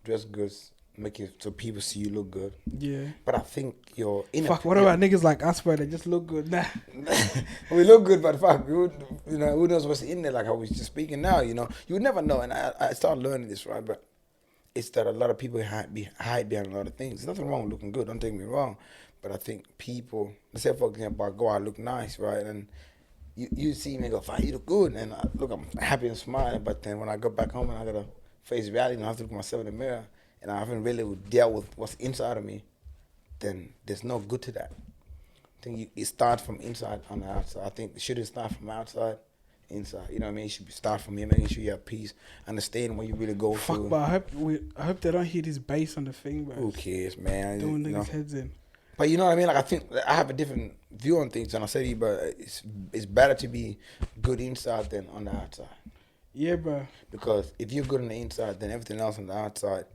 dress goods, make it so people see you look good. Yeah. But I think you're in. What about niggas like us, where they just look good? Nah. We look good, but fuck, who knows what's in there? Like how we just speaking now, you would never know. And I started learning this, right? But it's that a lot of people hide behind a lot of things. There's nothing wrong with looking good. Don't take me wrong, but I think people, let's say for example, I go out, look nice, right, and you see me go, "Fine, you look good," and I'm happy and smiling. But then when I go back home and I gotta face reality and I have to look at myself in the mirror, and I haven't really dealt with what's inside of me, then there's no good to that. I think it starts from inside on the outside. I think it shouldn't start from outside. Inside, you know what I mean? You should start from here, making sure you have peace, understanding what you really go through. But I hope they don't hear this bass on the thing, bro. Who cares, man? Doing niggas' heads in. But you know what I mean? Like I think I have a different view on things, and I said to you, but it's better to be good inside than on the outside. Yeah, bro. Because if you're good on the inside, then everything else on the outside,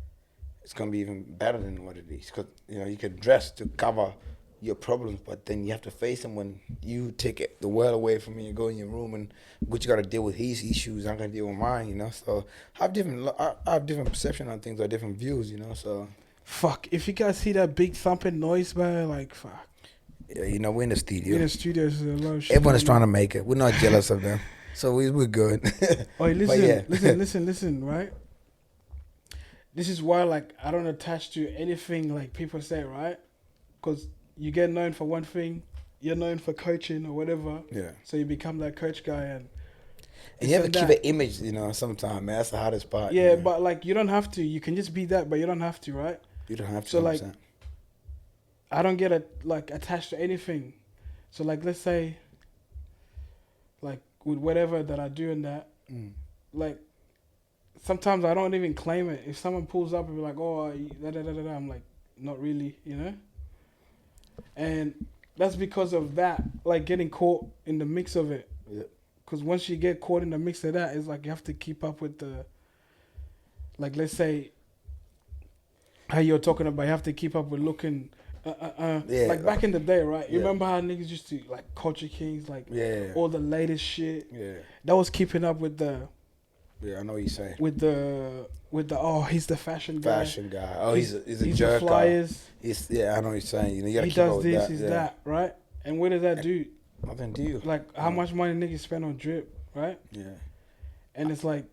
it's gonna be even better than what it is. Because you can dress to cover your problems, but then you have to face them when you take the world away from you. You go in your room, and what you got to deal with his issues, I'm gonna deal with mine. So I have different perception on things or different views. So fuck. If you guys see that big thumping noise, man, like fuck. Yeah, we're in the studio. We're in the studio. There's a lot of shit. Everyone is trying to make it. We're not jealous of them, so we're good. Oh, listen, right? This is why, like, I don't attach to anything like people say, right? Because you get known for one thing, you're known for coaching or whatever. Yeah. So you become that coach guy and you have to keep an image, sometimes, man. That's the hardest part. Yeah, but like you don't have to. You can just be that, but you don't have to, right? You don't have to. So like, I don't get attached to anything. So like, let's say, like with whatever that I do in that, like sometimes I don't even claim it. If someone pulls up and be like, "Oh, da da da da," I'm like, "Not really," you know. And that's because of that, like getting caught in the mix of it. Yeah. Because once you get caught in the mix of that, it's like you have to keep up with the, like let's say, how you're talking about, you have to keep up with looking, Yeah, like back in the day, right? You yeah. remember how niggas used to like Culture Kings, like Yeah. all the latest shit. Yeah. That was keeping up with the. Yeah, I know what you're saying. With the oh, he's the fashion guy. Fashion guy. Oh, he's a he's jerk. The flyers. I know what you're saying. You know, you gotta he keep does up with this, that. he's Yeah. that, right? And what does that do? Nothing to you. Like how much money niggas spend on drip, right? Yeah. And it's like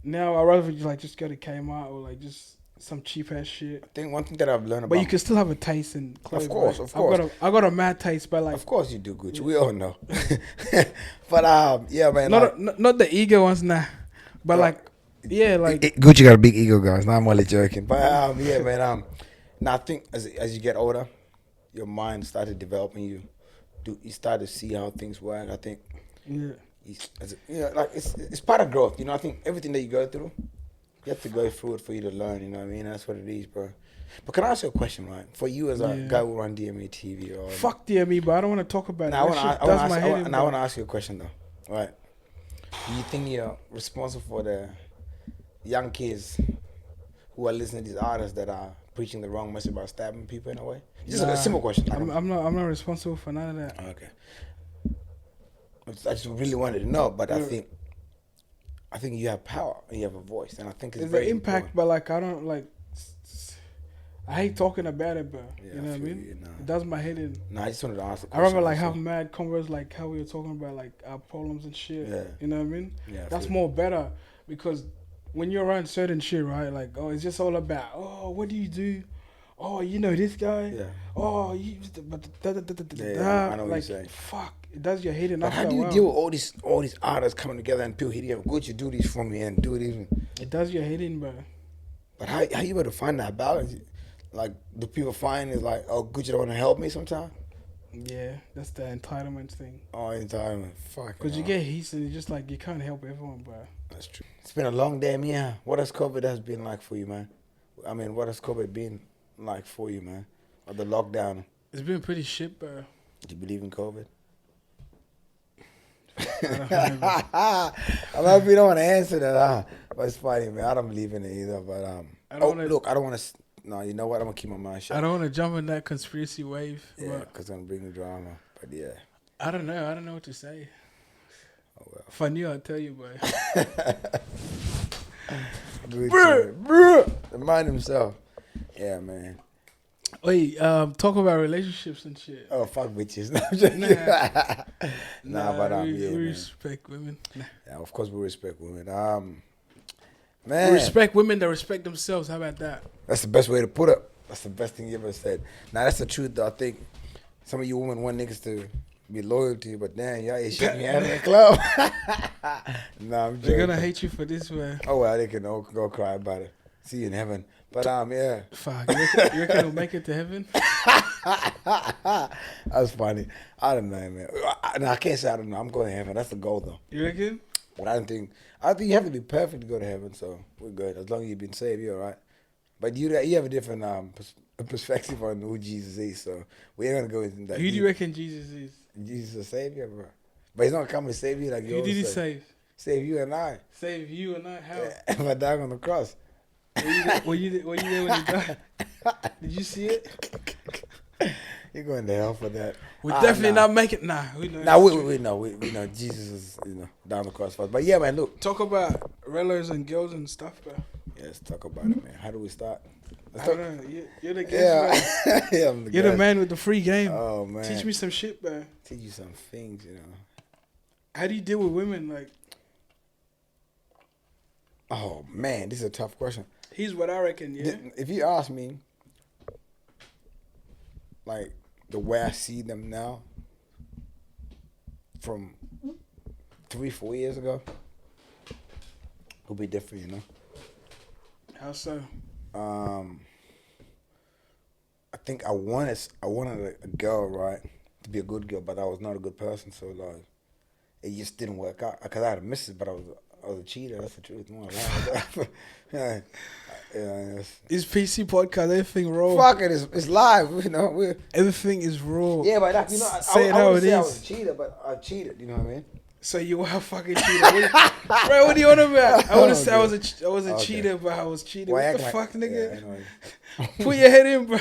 now I'd rather just go to Kmart or like just some cheap ass shit. I think one thing that I've learned about. But you can still have a taste in clothes. Of course, right? of course. I got a mad taste, but like. Of course you do, Gucci. We all know. But yeah, man. Not the ego ones, nah. But like. Yeah, like Gucci got a big ego, guys. Now I'm only joking, but yeah, man. Now I think as you get older, your mind started developing. You start to see how things work. I think, like it's part of growth. You know, I think everything that you go through, you have to go through it for you to learn. You know what I mean? That's what it is, bro. But can I ask you a question, right? For you as a guy who run DME TV, or fuck DME, but I don't want to talk about it. I want to ask you a question though, right? Do you think you're responsible for the young kids who are listening to these artists that are preaching the wrong message about stabbing people in a way? Just a simple question. I'm not responsible for none of that. Okay. I just really wanted to know, but I think you have power and you have a voice, and I think it's very an impact, important. but like I don't like. I hate talking about it, bro. Yeah, you know what I mean? It does my head in. No, I just wanted to ask. I remember like how mad converse, like how we were talking about like our problems and shit. Yeah. You know what I mean? Yeah. That's more better because when you're around certain shit, right? Like, oh, it's just all about, oh, what do you do? Oh, you know this guy? Yeah. Oh, you, I know what like, you're saying. fuck, it does your head in. But how do you deal with all these artists coming together and people hitting you? Good, you do this for me and do this. It does your head in, bro. But how you able to find that balance? Like, do people find it like, oh, good, you don't want to help me sometimes? Yeah, that's the entitlement thing. Oh, entitlement. Fuck. Because you get heat and it's just like, you can't help everyone, bro. That's true. It's been a long damn year. What has COVID has been like for you, man? I mean, what has COVID been like for you, man? Or the lockdown? It's been pretty shit, bro. Do you believe in COVID? I know if you don't want to answer that, but it's funny, man. I don't believe in it either. But I don't want to. No, you know what? I'm gonna keep my mouth shut. I don't want to jump in that conspiracy wave. Yeah, because I'm gonna bring the drama. But yeah, I don't know. I don't know what to say. Oh well. If I knew, I'd tell you, boy. Bruh. The man himself. Yeah, man. Wait, talk about relationships and shit. Oh, fuck bitches. No, I'm joking. But we man. respect women. Yeah, of course we respect women. Man. We respect women that respect themselves. How about that? That's the best way to put it. That's the best thing you ever said. Now, that's the truth, though. I think some of you women want niggas to be loyal to you, but damn, y'all ain't shaking me out in the club. Nah, I'm joking. They're gonna hate you for this, man. Oh, well, they can go cry about it. See you in heaven. But, yeah. Fuck, you reckon we'll make it to heaven? That's funny. I don't know, man. I can't say I don't know. I'm going to heaven. That's the goal, though. You reckon? But I think you have to be perfect to go to heaven, so we're good. As long as you've been saved, you're all right. But you have a different perspective on who Jesus is, so we ain't gonna go into that. Who do you reckon Jesus is? Jesus is a savior, bro. But he's not coming to save you like you. Who did he save? Save you and I. Save you and I? How? If I died on the cross. Were you there when he died? Did you see it? You're going to hell for that. We're definitely not making. Nah, we know. We know Jesus is down the cross for us. But yeah, man, look. Talk about relatives and girls and stuff, bro. Yeah, let's talk about it, man. How do we start? I don't know. You're the guest, man. Yeah, I'm the You're guest. the man with the free game. Oh man, teach me some shit, bro. Teach you some things, you know. How do you deal with women? Like, oh man, this is a tough question. Here's what I reckon. Yeah. If you ask me, like the way I see them now, from 3-4 years ago, will be different, you know. How so? I think I wanted a girl, right, to to be a good girl, but I was not a good person. So like, it just didn't work out. Cause I had a missus, but I was a cheater. That's the truth. No, yeah, It's PC podcast. Everything raw. Fuck it, it's live. You know, everything is raw. Yeah, but that, I wouldn't say I was a cheater, but I cheated. You know what I mean? So you were a fucking cheater, bro? What are you on about? I wouldn't say I was a cheater, but I was cheating. What the fuck, nigga? Yeah, put your head in, bro.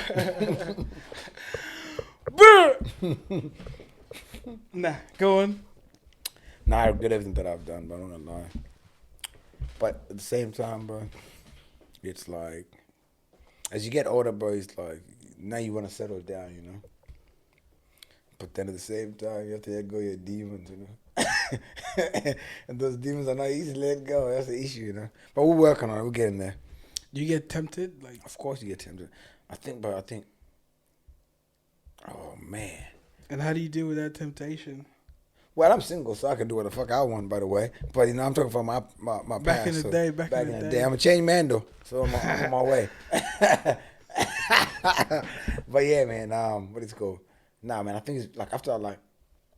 Nah, go on. Nah, I regret everything that I've done, but I'm not gonna lie. But at the same time, bro, it's like, as you get older, bro, it's like, now you want to settle down, you know? But then at the same time, you have to let go of your demons, you know? And those demons are not easy to let go. That's the issue, you know? But we're working on it. We're getting there. You get tempted? Like, of course you get tempted. I think, oh, man. And how do you deal with that temptation? Well, I'm single, so I can do what the fuck I want, by the way. But, you know, I'm talking from my back past. In the day, back in the day. I'm a changed man, though. So I'm on my way. But, yeah, man, what is it called? Nah, man, I think it's, like, after, like,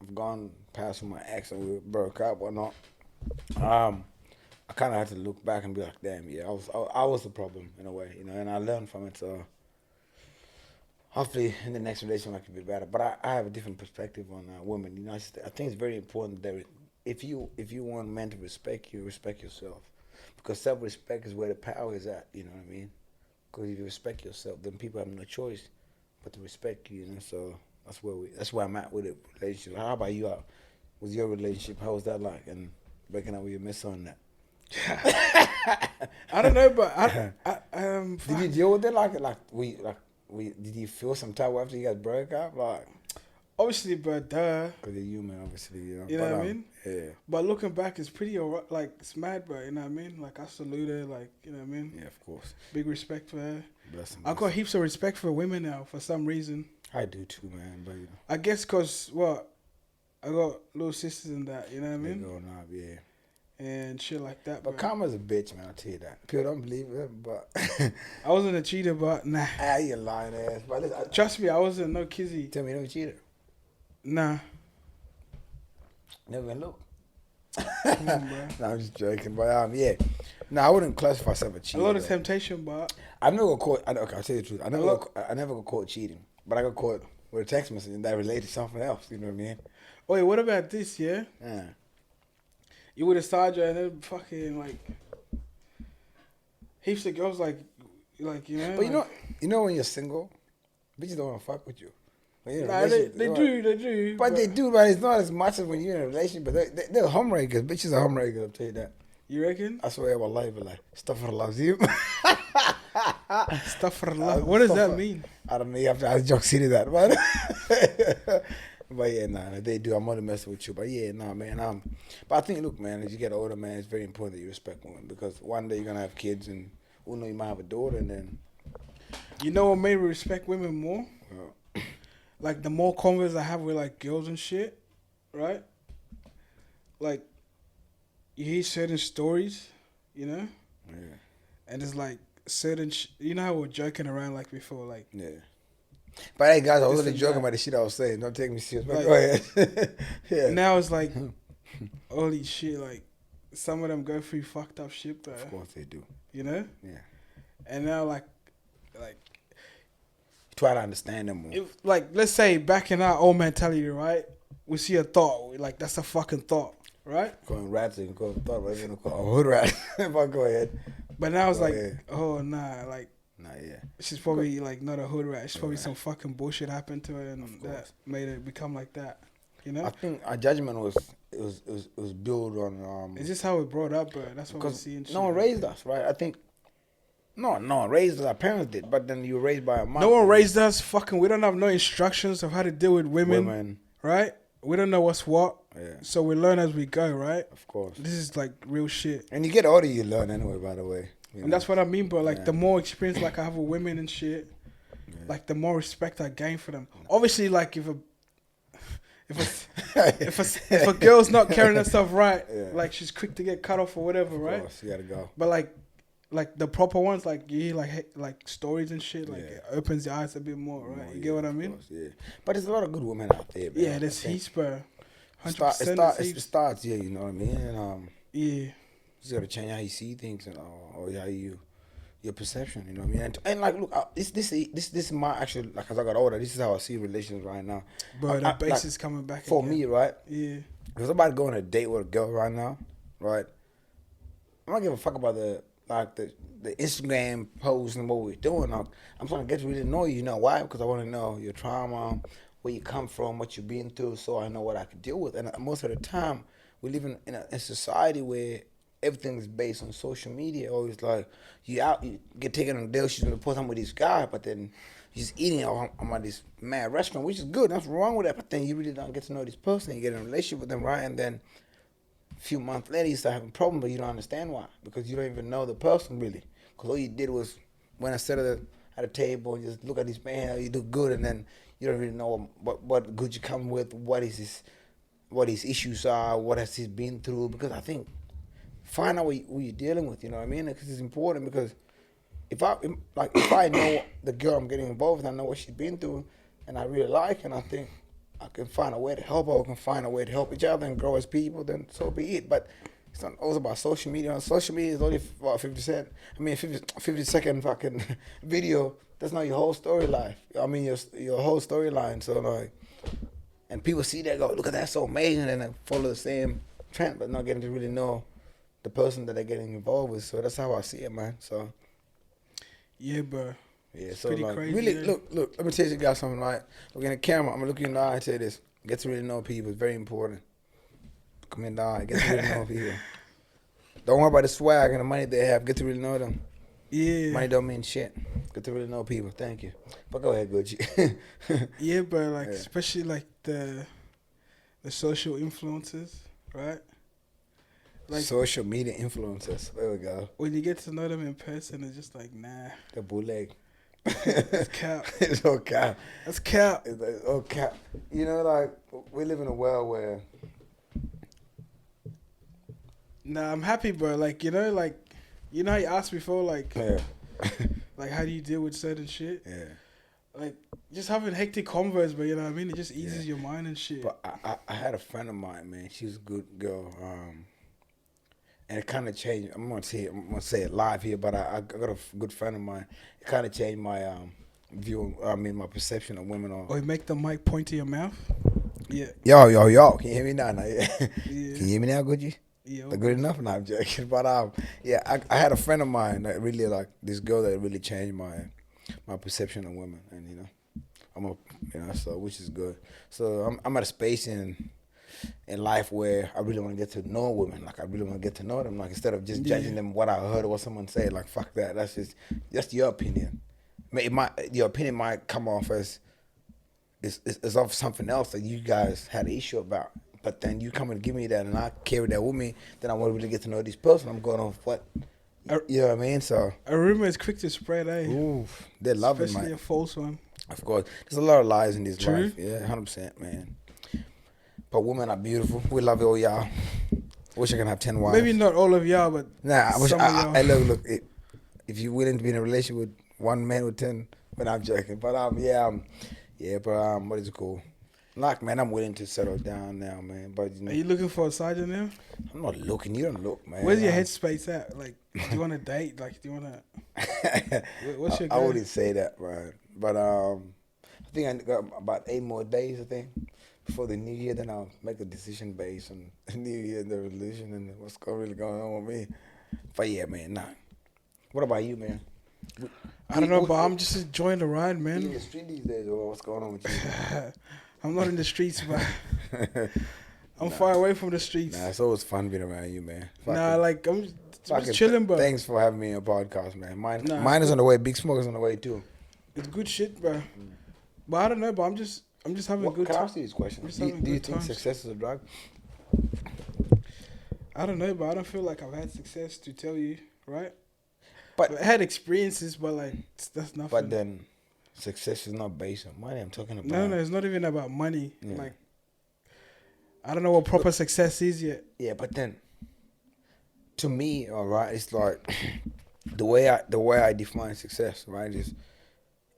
I've gone past with my ex and we broke up or not, I kind of had to look back and be like, damn, yeah, I was the problem, in a way, you know, and I learned from it, so hopefully in the next relationship I can be better. But I have a different perspective on women. You know, I think it's very important that if you want men to respect you, respect yourself. Because self-respect is where the power is at, you know what I mean? Because if you respect yourself, then people have no choice but to respect you, you know, so that's where I'm at with the relationship. How about you? Was your relationship, how was that like? And breaking up with your miss on that? I don't know, but did you deal with it did you feel some type after you guys broke up? Like, obviously, but because you're human, obviously, you know. You know what I mean? Yeah. But looking back, it's pretty alright. Like, it's mad, bro. You know what I mean? Like, I salute her. Like, you know what I mean? Yeah, of course. Big respect for her. I got heaps of respect for women now for some reason. I do too, man. But you know. I guess because I got little sisters and that. You know what I mean? Growing up, yeah. And shit like that. But karma's a bitch, man. I'll tell you that. People don't believe it, but I wasn't a cheater, but nah. Ah, you lying ass. But trust me, I wasn't no kizzy. Tell me you never cheated. Nah. Never even look. Come on, bro. No, I'm just joking, but yeah. No, I wouldn't classify myself a cheater. A lot of temptation, but I've never got caught. Okay, I'll tell you the truth. I never got caught cheating, but I got caught with a text message and that related to something else. You know what I mean? Wait, what about this? Yeah. Yeah. You would have started and then fucking like heaps of girls like you know. But you know when you're single, bitches don't want to fuck with you. Nah, they do. But they do, but it's not as much as when you're in a relationship. But they're homewreckers. Bitches are homewreckers, I'll tell you that. You reckon? I swear my life is like, stuff for loves you. Stuff for love. What does that mean? I don't know. You have to ask Jock City that, but yeah, nah, they do. I'm only messing with you, but yeah, nah, man. But I think, look, man, as you get older, man, it's very important that you respect women because one day you're gonna have kids, and who knows, you might have a daughter, and then. You know what made me respect women more? Like the more convos I have with like girls and shit, right? Like you hear certain stories, you know? Yeah. And it's like certain you know how we're joking around like before, like yeah. But hey guys, I was only joking about the shit I was saying. Don't take me serious. Like, go ahead. Yeah. Now it's like holy shit, like some of them go through fucked up shit, but of course they do. You know? Yeah. And now like try to understand them more. Like, let's say back in our old mentality, right? We see a thought, like that's a fucking thought, right? Going rats, you can call it thought, right? You can call it a hood rat. But go ahead. But now it's like, oh nah, like, nah, yeah. She's probably like not a hood rat. She's probably some fucking bullshit happened to her and that made it become like that. You know? I think our judgment was built on. It's just how we brought up, bro. That's what we see and shit. No one raised us, right? I think. No one raised us. Our parents did, but then you were raised by a mom. No one raised us. Fucking, we don't have no instructions of how to deal with women. Right? We don't know what's what. Yeah. So we learn as we go, right? Of course. This is like real shit. And you get older, you learn anyway. By the way. And that's what I mean, bro. Like the more experience like I have with women and shit, like the more respect I gain for them. Obviously, like if a girl's not carrying herself right, like she's quick to get cut off or whatever, right? Of course, you gotta go. But like, like the proper ones, like you hear like stories and shit, like it opens your eyes a bit more, right? You get what I mean? Course, yeah. But there's a lot of good women out there, man. Yeah, there's heaps, bro. 100% It starts, yeah, you know what I mean? And, yeah. you just gotta change how you see things and or how your perception, you know what I mean? And like, look, this is my actual, like, as I got older, this is how I see relations right now. Bro, the base is coming back for again. me, right? Yeah. If I'm about to go on a date with a girl right now, right? I'm not giving a fuck about the Instagram posts and what we're doing. I'm trying to get to really know you. You know why? Because I want to know your trauma, where you come from, what you've been through, so I know what I can deal with. And most of the time, we live in a society where everything is based on social media. Always like you get taken on a date, she's gonna post something with this guy, but then he's eating on this mad restaurant, which is good. Nothing wrong with that. But then you really don't get to know this person. You get in a relationship with them, right? And then a few months later, you start having problems, but you don't understand why, because you don't even know the person really. Because all you did was when I sat at a table and just look at this man, you do good, and then you don't really know what good you come with, what his issues are, what has he been through. Because I think find out who you're dealing with, you know what I mean? Because it's important. Because if I know the girl I'm getting involved with, I know what she's been through, and I really like, and I think I can find a way to help her, or can find a way to help each other and grow as people, then so be it. But it's not always about social media. Social media is only 50-second fucking video. That's not your whole story life. I mean, your whole storyline. So like, and people see that, go, look at that, so amazing, and then follow the same trend, but not getting to really know the person that they're getting involved with. So that's how I see it, man. So yeah, bro. Yeah, it's so pretty like, crazy. really, Yeah. look. Let me tell you guys something, right? Look in the camera. I'm gonna look you in the eye and say this: get to really know people. It's very important. Come in the eye. Get to really know people. Don't worry about the swag and the money they have. Get to really know them. Yeah. Money don't mean shit. Get to really know people. Thank you. But go ahead, Gucci. Yeah, bro. Like especially like the social influencers, right? Like social media influencers. There we go. When you get to know them in person, it's just like, nah. The bootleg. It's cap. It's all cap. That's cap. It's all cap. You know, like, we live in a world where... Nah, I'm happy, bro. Like, you know how you asked before, like, like, how do you deal with certain shit? Yeah. Like, just having hectic convos, but you know what I mean? It just eases your mind and shit. But I had a friend of mine, man. She was a good girl. And it kind of changed. I'm gonna say it live here, but I got a good friend of mine. It kind of changed my view. My perception of women. Or you make the mic point to your mouth. Yeah. Yo. Can you hear me now? Yeah. Can you hear me now, Gucci? Yeah. Good enough? No, I'm joking. But I had a friend of mine that really, like, this girl that really changed my perception of women, and so which is good. So I'm at a space in life where I really want to get to know women. Like, I really want to get to know them. Like, instead of just judging them what I heard or what someone said, like, fuck that. That's just your opinion. Your opinion might come off as it's off something else that you guys had an issue about. But then you come and give me that, and I carry that with me. Then I want to really get to know this person. I'm going off what, you know what I mean? So a rumor is quick to spread, eh? Oof, they love it, man. Especially a false one. Of course, there's a lot of lies in this True. life. Yeah, 100%, man. But women are beautiful. We love all y'all. Wish I could have 10 wives. Maybe not all of y'all, but nah. I Look. If you're willing to be in a relationship with one man with 10, but I'm joking. But what is it called? Like, man, I'm willing to settle down now, man. But are you looking for a sergeant now? I'm not looking. You don't look, man. Where's your headspace at? Like, do you want to date? Like, do you want to? What's your goal? I wouldn't say that, man. But I think I got about 8 more days, I think, before the new year. Then I'll make a decision based on the new year, the resolution, and what's really going on with me. But yeah, man, nah. What about you, man? I don't know, but I'm just enjoying the ride, man. You in the street these days, or what's going on with you? I'm not in the streets, but I'm far away from the streets. Nah, it's always fun being around you, man. Like, I'm just chilling, bro. Thanks for having me on your podcast, man. Mine is on the way. Big Smoke is on the way, too. It's good shit, bro. But I don't know, but I'm just having a good time. Can I ask you this question? Do you think success is a drug? I don't know, but I don't feel like I've had success to tell you, right? But I had experiences, but like, that's nothing. But then success is not based on money. I'm talking about... No, it's not even about money. Yeah. Like, I don't know what proper success is yet. Yeah, but then, to me, all right, it's like, the way I define success, right, is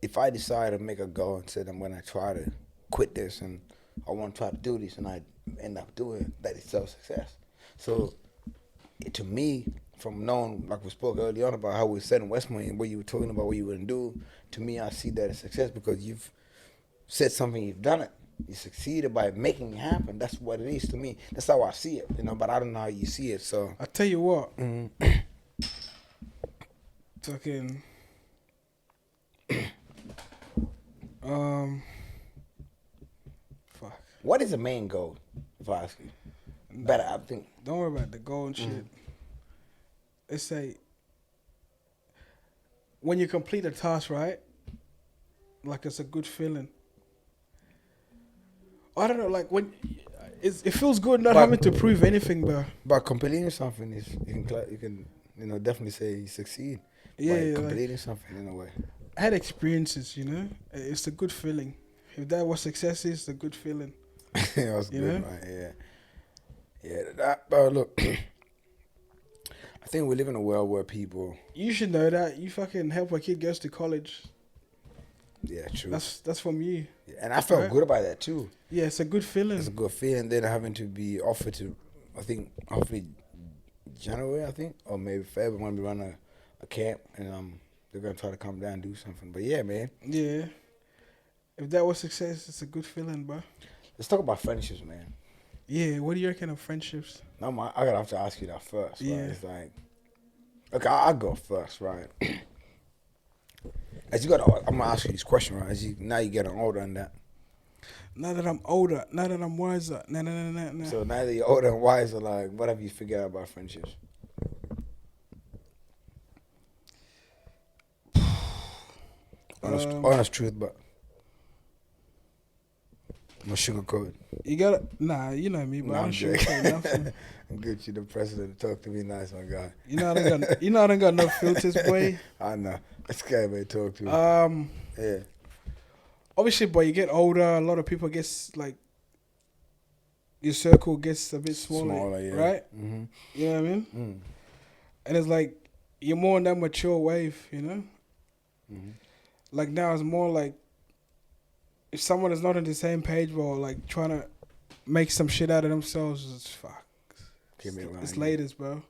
if I decide to make a goal and said I'm gonna try to quit this and I want to try to do this and I end up doing it, that itself success. So to me, from knowing, like we spoke earlier on about how we said in Westmont and what you were talking about, what you wouldn't do, to me, I see that as success because you've said something, you've done it. You succeeded by making it happen. That's what it is to me. That's how I see it, but I don't know how you see it. So I tell you what, fucking, fuck. What is the main goal? If I ask you, better, I think. Don't worry about the goal and shit. It's a when you complete a task, right? Like it's a good feeling. I don't know, like when it feels good not having to prove anything, bro. But completing something is you can definitely say you succeed. Yeah, completing something in a way. I had experiences, It's a good feeling. If that what success is, it's a good feeling. That was good, man. Yeah. But look, I think we live in a world where people. You should know that. You fucking help a kid goes to college. Yeah, true. That's from you. Yeah, and I felt good about that too. Yeah, it's a good feeling. It's a good feeling. Then having to be offered to, I think, hopefully January, or maybe February, when we run a camp, and they're gonna try to come down and do something. But yeah, man. Yeah. If that was success, it's a good feeling, bro. Let's talk about friendships, man. Yeah, what do you reckon of friendships? No, I gotta have to ask you that first. Yeah. Right? It's like, okay, I'll go first, right? I'm gonna ask you this question, right? Now you're getting older and that. Now that I'm older, now that I'm wiser, nah. So now that you're older and wiser, like, what have you figured out about friendships? Honest truth, but no sugarcoat. You gotta, you know me, but I don't sugarcoat nothing. Get you the president to talk to me nice, my guy. I don't got no filters, boy. I know. It's scary, man. Talk to me. Yeah. Obviously, boy, you get older. A lot of people like your circle gets a bit smaller, yeah. right? Mm-hmm. You know what I mean? And it's like you're more on that mature wave, Mm-hmm. Like now, it's more like if someone is not on the same page, bro, like trying to make some shit out of themselves, it's fuck. It's latest, bro.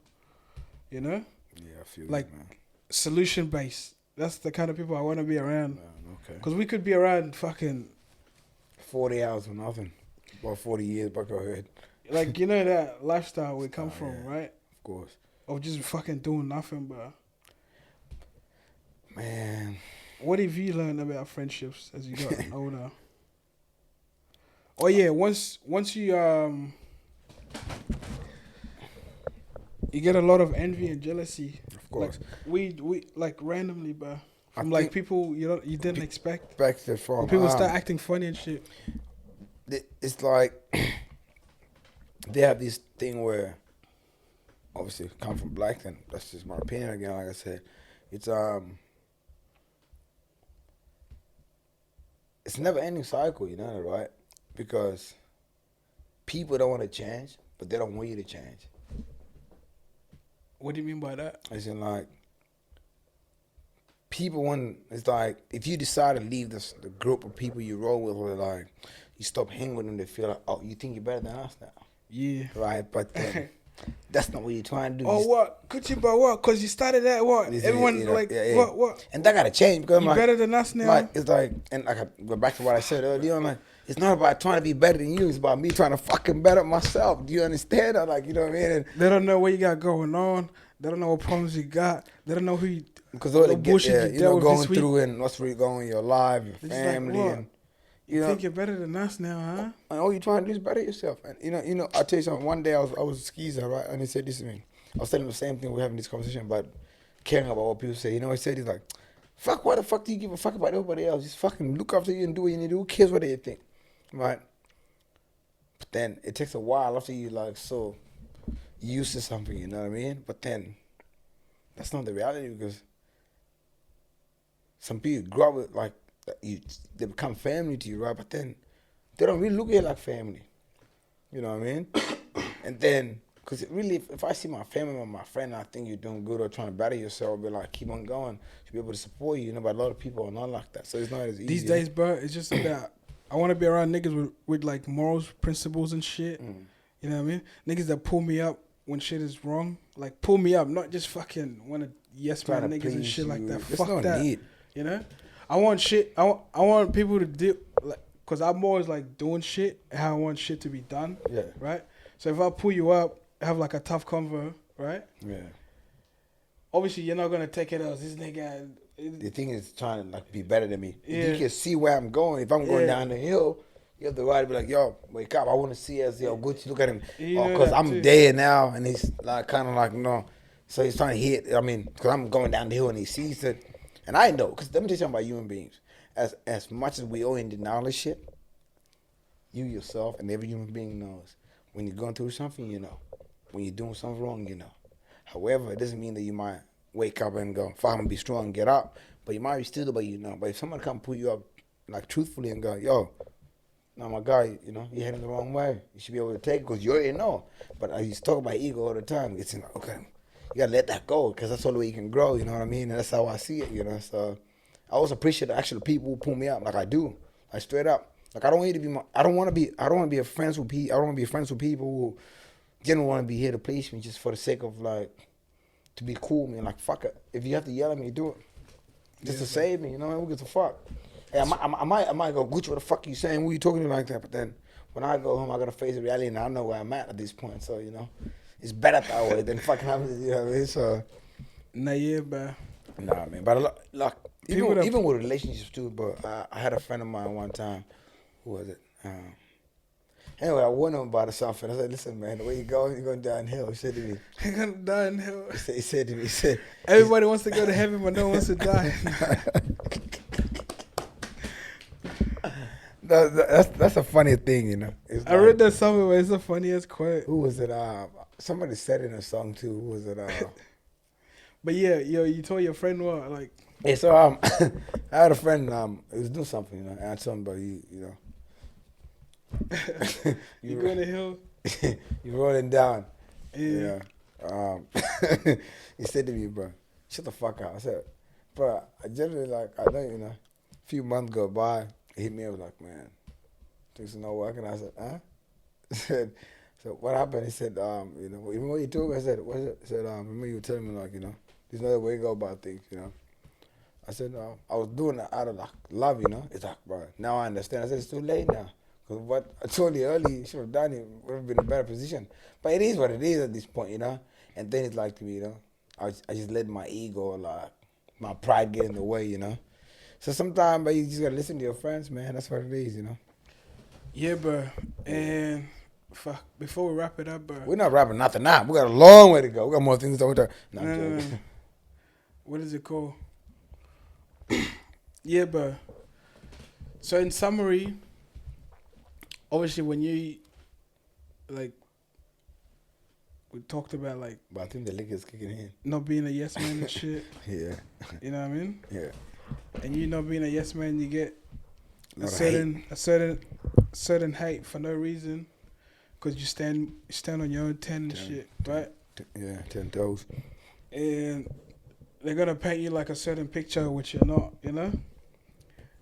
Yeah, I feel like that, man. Solution based. That's the kind of people I want to be around. Okay. Because we could be around fucking 40 hours for nothing. About 40 years, but go ahead. Like, that lifestyle we come from, right? Of course. Of just fucking doing nothing, bro. Man. What have you learned about friendships as you got older? Oh yeah, once you you get a lot of envy and jealousy. Of course. Like we like randomly, bro. From like people you didn't expect. From people start acting funny and shit. It's like they have this thing where, obviously, come from black, and that's just my opinion again. Like I said, it's never ending cycle. You know that, right? Because people don't want to change, but they don't want you to change. What do you mean by that? As in, like, people want, it's like, if you decide to leave the group of people you roll with, or like, you stop hanging with them, they feel like, oh, you think you're better than us now. Yeah. Right? But that's not what you're trying to do. Oh, what? Could you, but what? Because you started that, what? Everyone, what? And that got to change because I'm like, better than us now? Like, it's like, and I go back to what I said earlier, I'm like, it's not about trying to be better than you. It's about me trying to fucking better myself. Do you understand? I'm like, you know what I mean? And they don't know what you got going on. They don't know what problems you got. They don't know who you... Because all the bullshit going through and what's really going on in your life, your family. Like, and you think you're better than us now, huh? And all you're trying to do is better yourself. And, I'll tell you something. One day I was a skeezer, right? And he said this to me. I was telling him the same thing. We're having this conversation about caring about what people say. He said, he's like, fuck, why the fuck do you give a fuck about everybody else? Just fucking look after you and do what you need to do. Who cares what they think? Right? But then it takes a while after you like so used to something, you know what I mean? But then that's not the reality because some people grow up with like they become family to you, right? But then they don't really look at you like family. You know what I mean? And then Because really, if I see my family or my friend, I think you're doing good or trying to better yourself, I'll be like, keep on going. To be able to support you, but a lot of people are not like that. So it's not as easy. These days, bro, it's just about, I want to be around niggas with like morals, principles and shit. You know what I mean? Niggas that pull me up when shit is wrong. Like, pull me up, not just fucking want to yes man niggas and shit like that. Fuck no that. Need. You know? I want shit, I want people to do, like, because I'm always like doing shit how I want shit to be done. Yeah. Right? So if I pull you up, have like a tough convo, right? Yeah. Obviously, you're not gonna take it as this nigga. The thing is trying to like be better than me. Yeah. If you can see where I'm going. If I'm going down the hill, you have the right to be like, yo, wake up. I want to see us. Yo, Gucci, look at him. Because I'm dead now, and he's like kind of like no. So he's trying to hit. I mean, because I'm going down the hill and he sees it, and I know. Because let me tell you something about human beings. As much as we all in denial of shit, you yourself and every human being knows when you're going through something, you know. When you're doing something wrong, you know. However, it doesn't mean that you might wake up and go, fuck, I'm gonna be strong and get up. But you might be still, but you know. But if someone come pull you up, like truthfully, and go, yo, no, my guy, you know, you're heading the wrong way. You should be able to take it because you already know. But I used to talk about ego all the time. It's like, okay, you gotta let that go because that's the only way you can grow. You know what I mean? And that's how I see it. You know, so I always appreciate the actual people who pull me up, like I do, like straight up. Like I don't want to be, I don't want to be friends with people. I don't want to be friends with people who didn't want to be here to please me just for the sake of like to be cool, man. Like fuck it. If you have to yell at me, do it. Just to save me, you know. Who gives a fuck? Hey, I might go, Gucci, what the fuck you saying? Who you talking to like that? But then when I go home, I gotta face the reality, and I know where I'm at this point. So you know, it's better that way than fucking having, you know what I mean? So nah, yeah, bro. Nah, man. But like even with relationships too. But I had a friend of mine one time. Who was it? Anyway, I warned him about something. I said, listen, man, the way you go, you're going downhill. He said to me. You're going downhill. He said to me, he said, everybody wants to go to heaven, but no one wants to die. That's a funny thing, you know. I read that somewhere, but it's the funniest quote. Who was it? Somebody said it in a song, too. Who was it? But yeah, yo, you told your friend what? Like, yeah, so I had a friend, he was doing something, you know, and I told him, but you know. You going to hill? You rolling down. Yeah. He said to me, bro, shut the fuck up. I said, bro, I generally like, I know, you know, a few months go by, he hit me up like, man, things are not working. I said, huh? I said, so what happened? He said, you know, even what you told me, I said, what is it? He said, remember you were telling me like, you know, there's no way to go about things, you know. I said, no, I was doing it out of like love, you know. It's like, bro, now I understand. I said, it's too late now. Because what I told you earlier, you should have done it, would have been in a better position. But it is what it is at this point, you know. And then it's like to me, you know, I just let my ego, like, my pride get in the way, you know. So sometimes, but you just gotta listen to your friends, man. That's what it is, you know. Yeah, bro. And fuck, before we wrap it up, bro. We're not wrapping nothing up. We got a long way to go. We got more things to talk. No. What is it called? Yeah, bro. So in summary, obviously when you, like, we talked about like. But I think the liquor's kicking in. Not being a yes man and shit. Yeah. You know what I mean? Yeah. And you not being a yes man, you get a certain hate for no reason, because you stand on your own 10 and shit, right? 10 toes. And they're gonna paint you like a certain picture, which you're not. You know.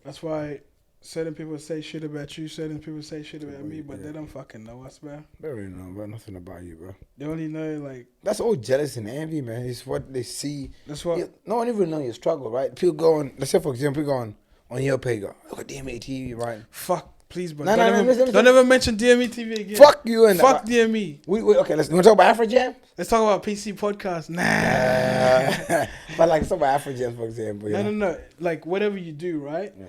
That's why certain people say shit about you, certain people say shit about me, but they don't fucking know us, bro. They really know about nothing about you, bro. They only know, like... That's all jealous and envy, man. It's what they see. That's what... No one even know your struggle, right? People go on... Let's say, for example, people go on your page, go, look at DME TV, right? Fuck, please, bro. Don't ever mention DME TV again. Fuck you and... Fuck DME. Okay, you want to talk about Afro-Jam? Let's talk about PC podcast. Nah. But, like, talk about Afro-Jam, for example. No. Like, whatever you do, right? Yeah.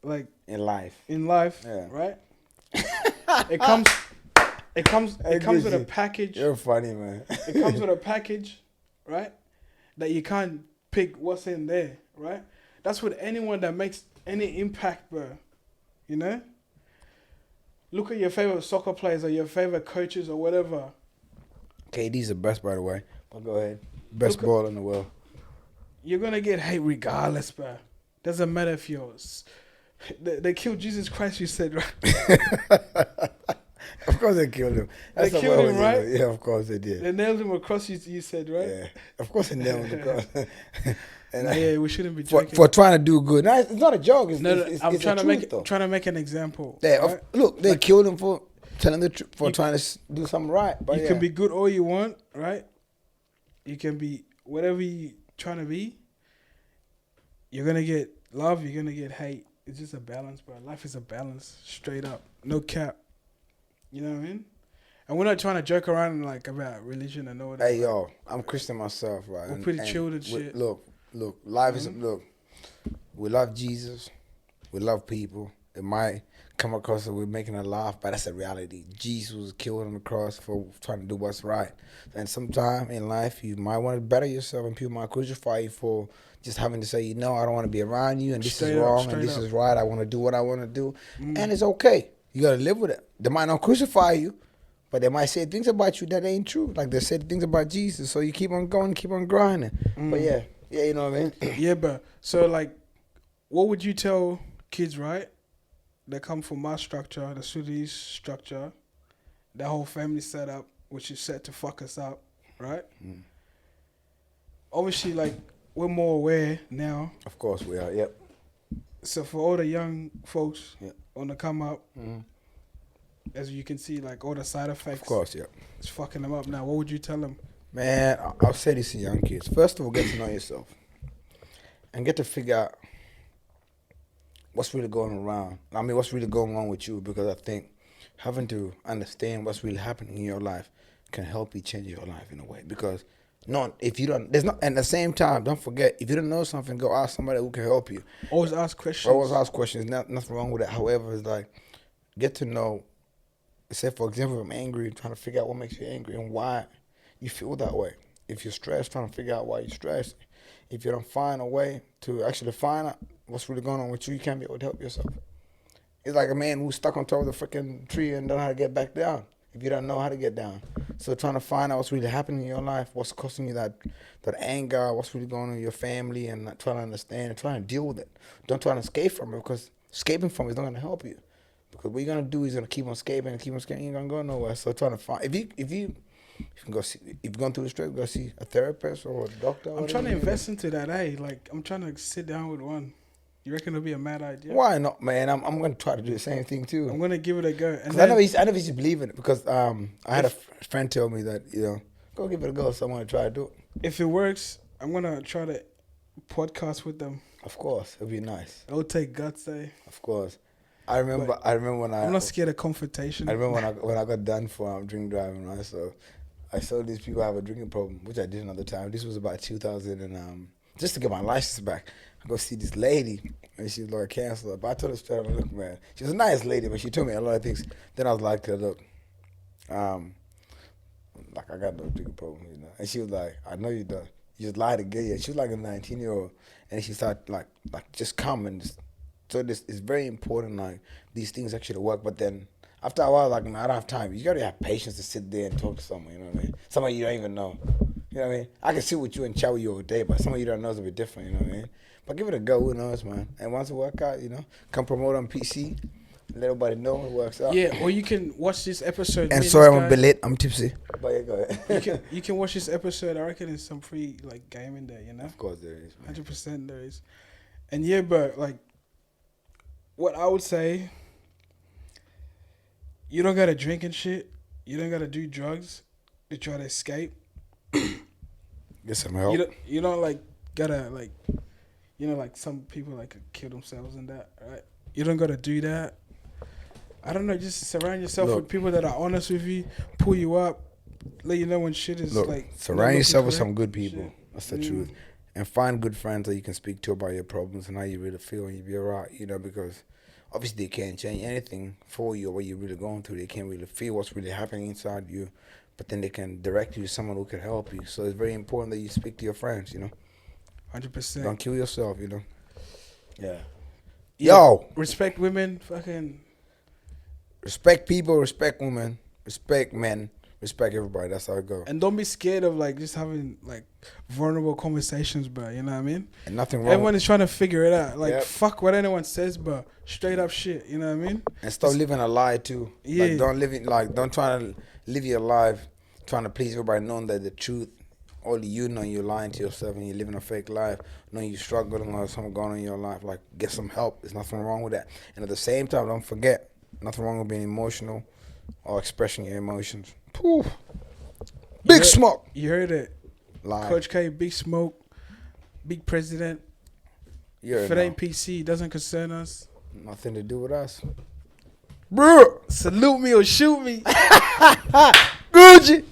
Like... In life, yeah. Right? It comes with a package. You're funny, man. It comes with a package, right? That you can't pick what's in there, right? That's with anyone that makes any impact, bro. You know? Look at your favorite soccer players or your favorite coaches or whatever. KD's the best, by the way. But go ahead. Best baller in the world. You're gonna get hate regardless, bro. Doesn't matter if you're... They killed Jesus Christ, you said, right? Of course they killed him. They killed him, right? Yeah, of course they did. They nailed him across. You said, right? Yeah, of course they nailed him across. And yeah, we shouldn't be joking for trying to do good. No, it's not a joke. It's, I'm trying to make an example. Yeah, right? Look, they killed him for telling the truth, for trying to do something right. But you can be good all you want, right? You can be whatever you trying to be. You're gonna get love. You're gonna get hate. It's just a balance, bro. Life is a balance, straight up, no cap. You know what I mean? And we're not trying to joke around like about religion and all that. Hey, yo, I'm Christian myself, right? We're pretty chilled and shit. Look, life is, we love Jesus. We love people. It might come across that we're making a laugh, but that's a reality. Jesus was killed on the cross for trying to do what's right. And sometime in life, you might want to better yourself, and people might crucify you for just having to say, I don't want to be around you, and this is wrong, and this is right. I want to do what I want to do. And it's okay. You got to live with it. They might not crucify you, but they might say things about you that ain't true. Like they said things about Jesus. So you keep on going, keep on grinding. But yeah, you know what I mean? Yeah, but so like, what would you tell kids, right? That come from my structure, the Sudanese structure, that whole family setup, which is set to fuck us up, right? Obviously, like, we're more aware now. Of course we are, yep. So for all the young folks on the come up, as you can see, like, all the side effects. Of course, yeah. It's fucking them up now. What would you tell them? Man, I'll say this to young kids. First of all, get to know yourself. And get to figure out what's really going around. I mean, what's really going on with you, because I think having to understand what's really happening in your life can help you change your life in a way. Because if you don't, there's not, and at the same time, don't forget, if you don't know something, go ask somebody who can help you. Always ask questions. Always ask questions. Nothing wrong with it. However, it's like, get to know, say, for example, if I'm angry, trying to figure out what makes you angry and why you feel that way. If you're stressed, trying to figure out why you're stressed. If you don't find a way to actually find out what's really going on with you, you can't be able to help yourself. It's like a man who's stuck on top of the freaking tree and don't know how to get back down if you don't know how to get down. So trying to find out what's really happening in your life, what's causing you that anger, what's really going on in your family, and trying to understand and trying to deal with it. Don't try to escape from it, because escaping from it is not going to help you. Because what you're going to do is going to keep on escaping and keep on escaping. You ain't going to go nowhere. So trying to find, if you can go see, if you're going through the stress, go see a therapist or a doctor. I'm trying to invest into that, Like, I'm trying to sit down with one. You reckon it'll be a mad idea? Why not, man? I'm going to try to do the same thing too. I'm going to give it a go. And I know he's believing it, because I had a friend tell me that, go give it a go. So I'm going to try to do it. If it works, I'm going to try to podcast with them. Of course. It'll be nice. It'll take guts, Of course. I remember when I'm not scared of confrontation. I remember when I got done for drink driving, right? So I saw these people have a drinking problem, which I did another time. This was about 2000 and just to get my license back. I go see this lady, and she was like a counselor. But I told her straight up, look, man, she was a nice lady, but she told me a lot of things. Then I was like, look, like, I got no drinking problem, And she was like, I know you don't. You just lied to get you. She was like a 19-year-old, and she started like just come and just. So this is very important, like, these things actually work. But then after a while, like, man, I don't have time. You gotta have patience to sit there and talk to someone, you know what I mean? Somebody you don't even know. You know what I mean? I can sit with you and chat with you all day, but somebody you don't know is a bit different, you know what I mean? But give it a go, who knows, man? And once it works out, come promote on PC, let everybody know it works out. Yeah, or you can watch this episode. And sorry, I'm a bit late, I'm tipsy. But yeah, go ahead. You can watch this episode. I reckon there's some free, like, game in there, Of course there is, man. 100% there is. And yeah, but, like, what I would say, you don't gotta drink and shit. You don't gotta do drugs to try to escape. Get some help. You don't like gotta like, like some people like kill themselves and that, right? You don't gotta do that. I don't know. Just surround yourself with people that are honest with you, pull you up, let you know when shit is like. Surround yourself with some good people. Shit. That's the truth. And find good friends that you can speak to about your problems and how you really feel, and you'll be alright, because obviously they can't change anything for you or what you're really going through. They can't really feel what's really happening inside you, but then they can direct you to someone who can help you. So it's very important that you speak to your friends, 100%. Don't kill yourself, Yeah. Yo! Respect women, fucking. Respect people, respect women, respect men, respect everybody. That's how it goes. And don't be scared of like just having like vulnerable conversations, bro. You know what I mean? And nothing wrong. Everyone is trying to figure it out. Like fuck what anyone says, bro. Straight up shit. You know what I mean? And stop living a lie too. Yeah. Like don't try to live your life trying to please everybody, knowing that the truth. Only you know you're lying to yourself and you're living a fake life, knowing you're struggling or something going on in your life. Like, get some help. There's nothing wrong with that. And at the same time, don't forget, nothing wrong with being emotional or expressing your emotions. Poof. Big Smoke. You heard it. Live. Coach K, Big Smoke, Big President. If it ain't PC, it doesn't concern us. Nothing to do with us. Bro. Salute me or shoot me. Gucci.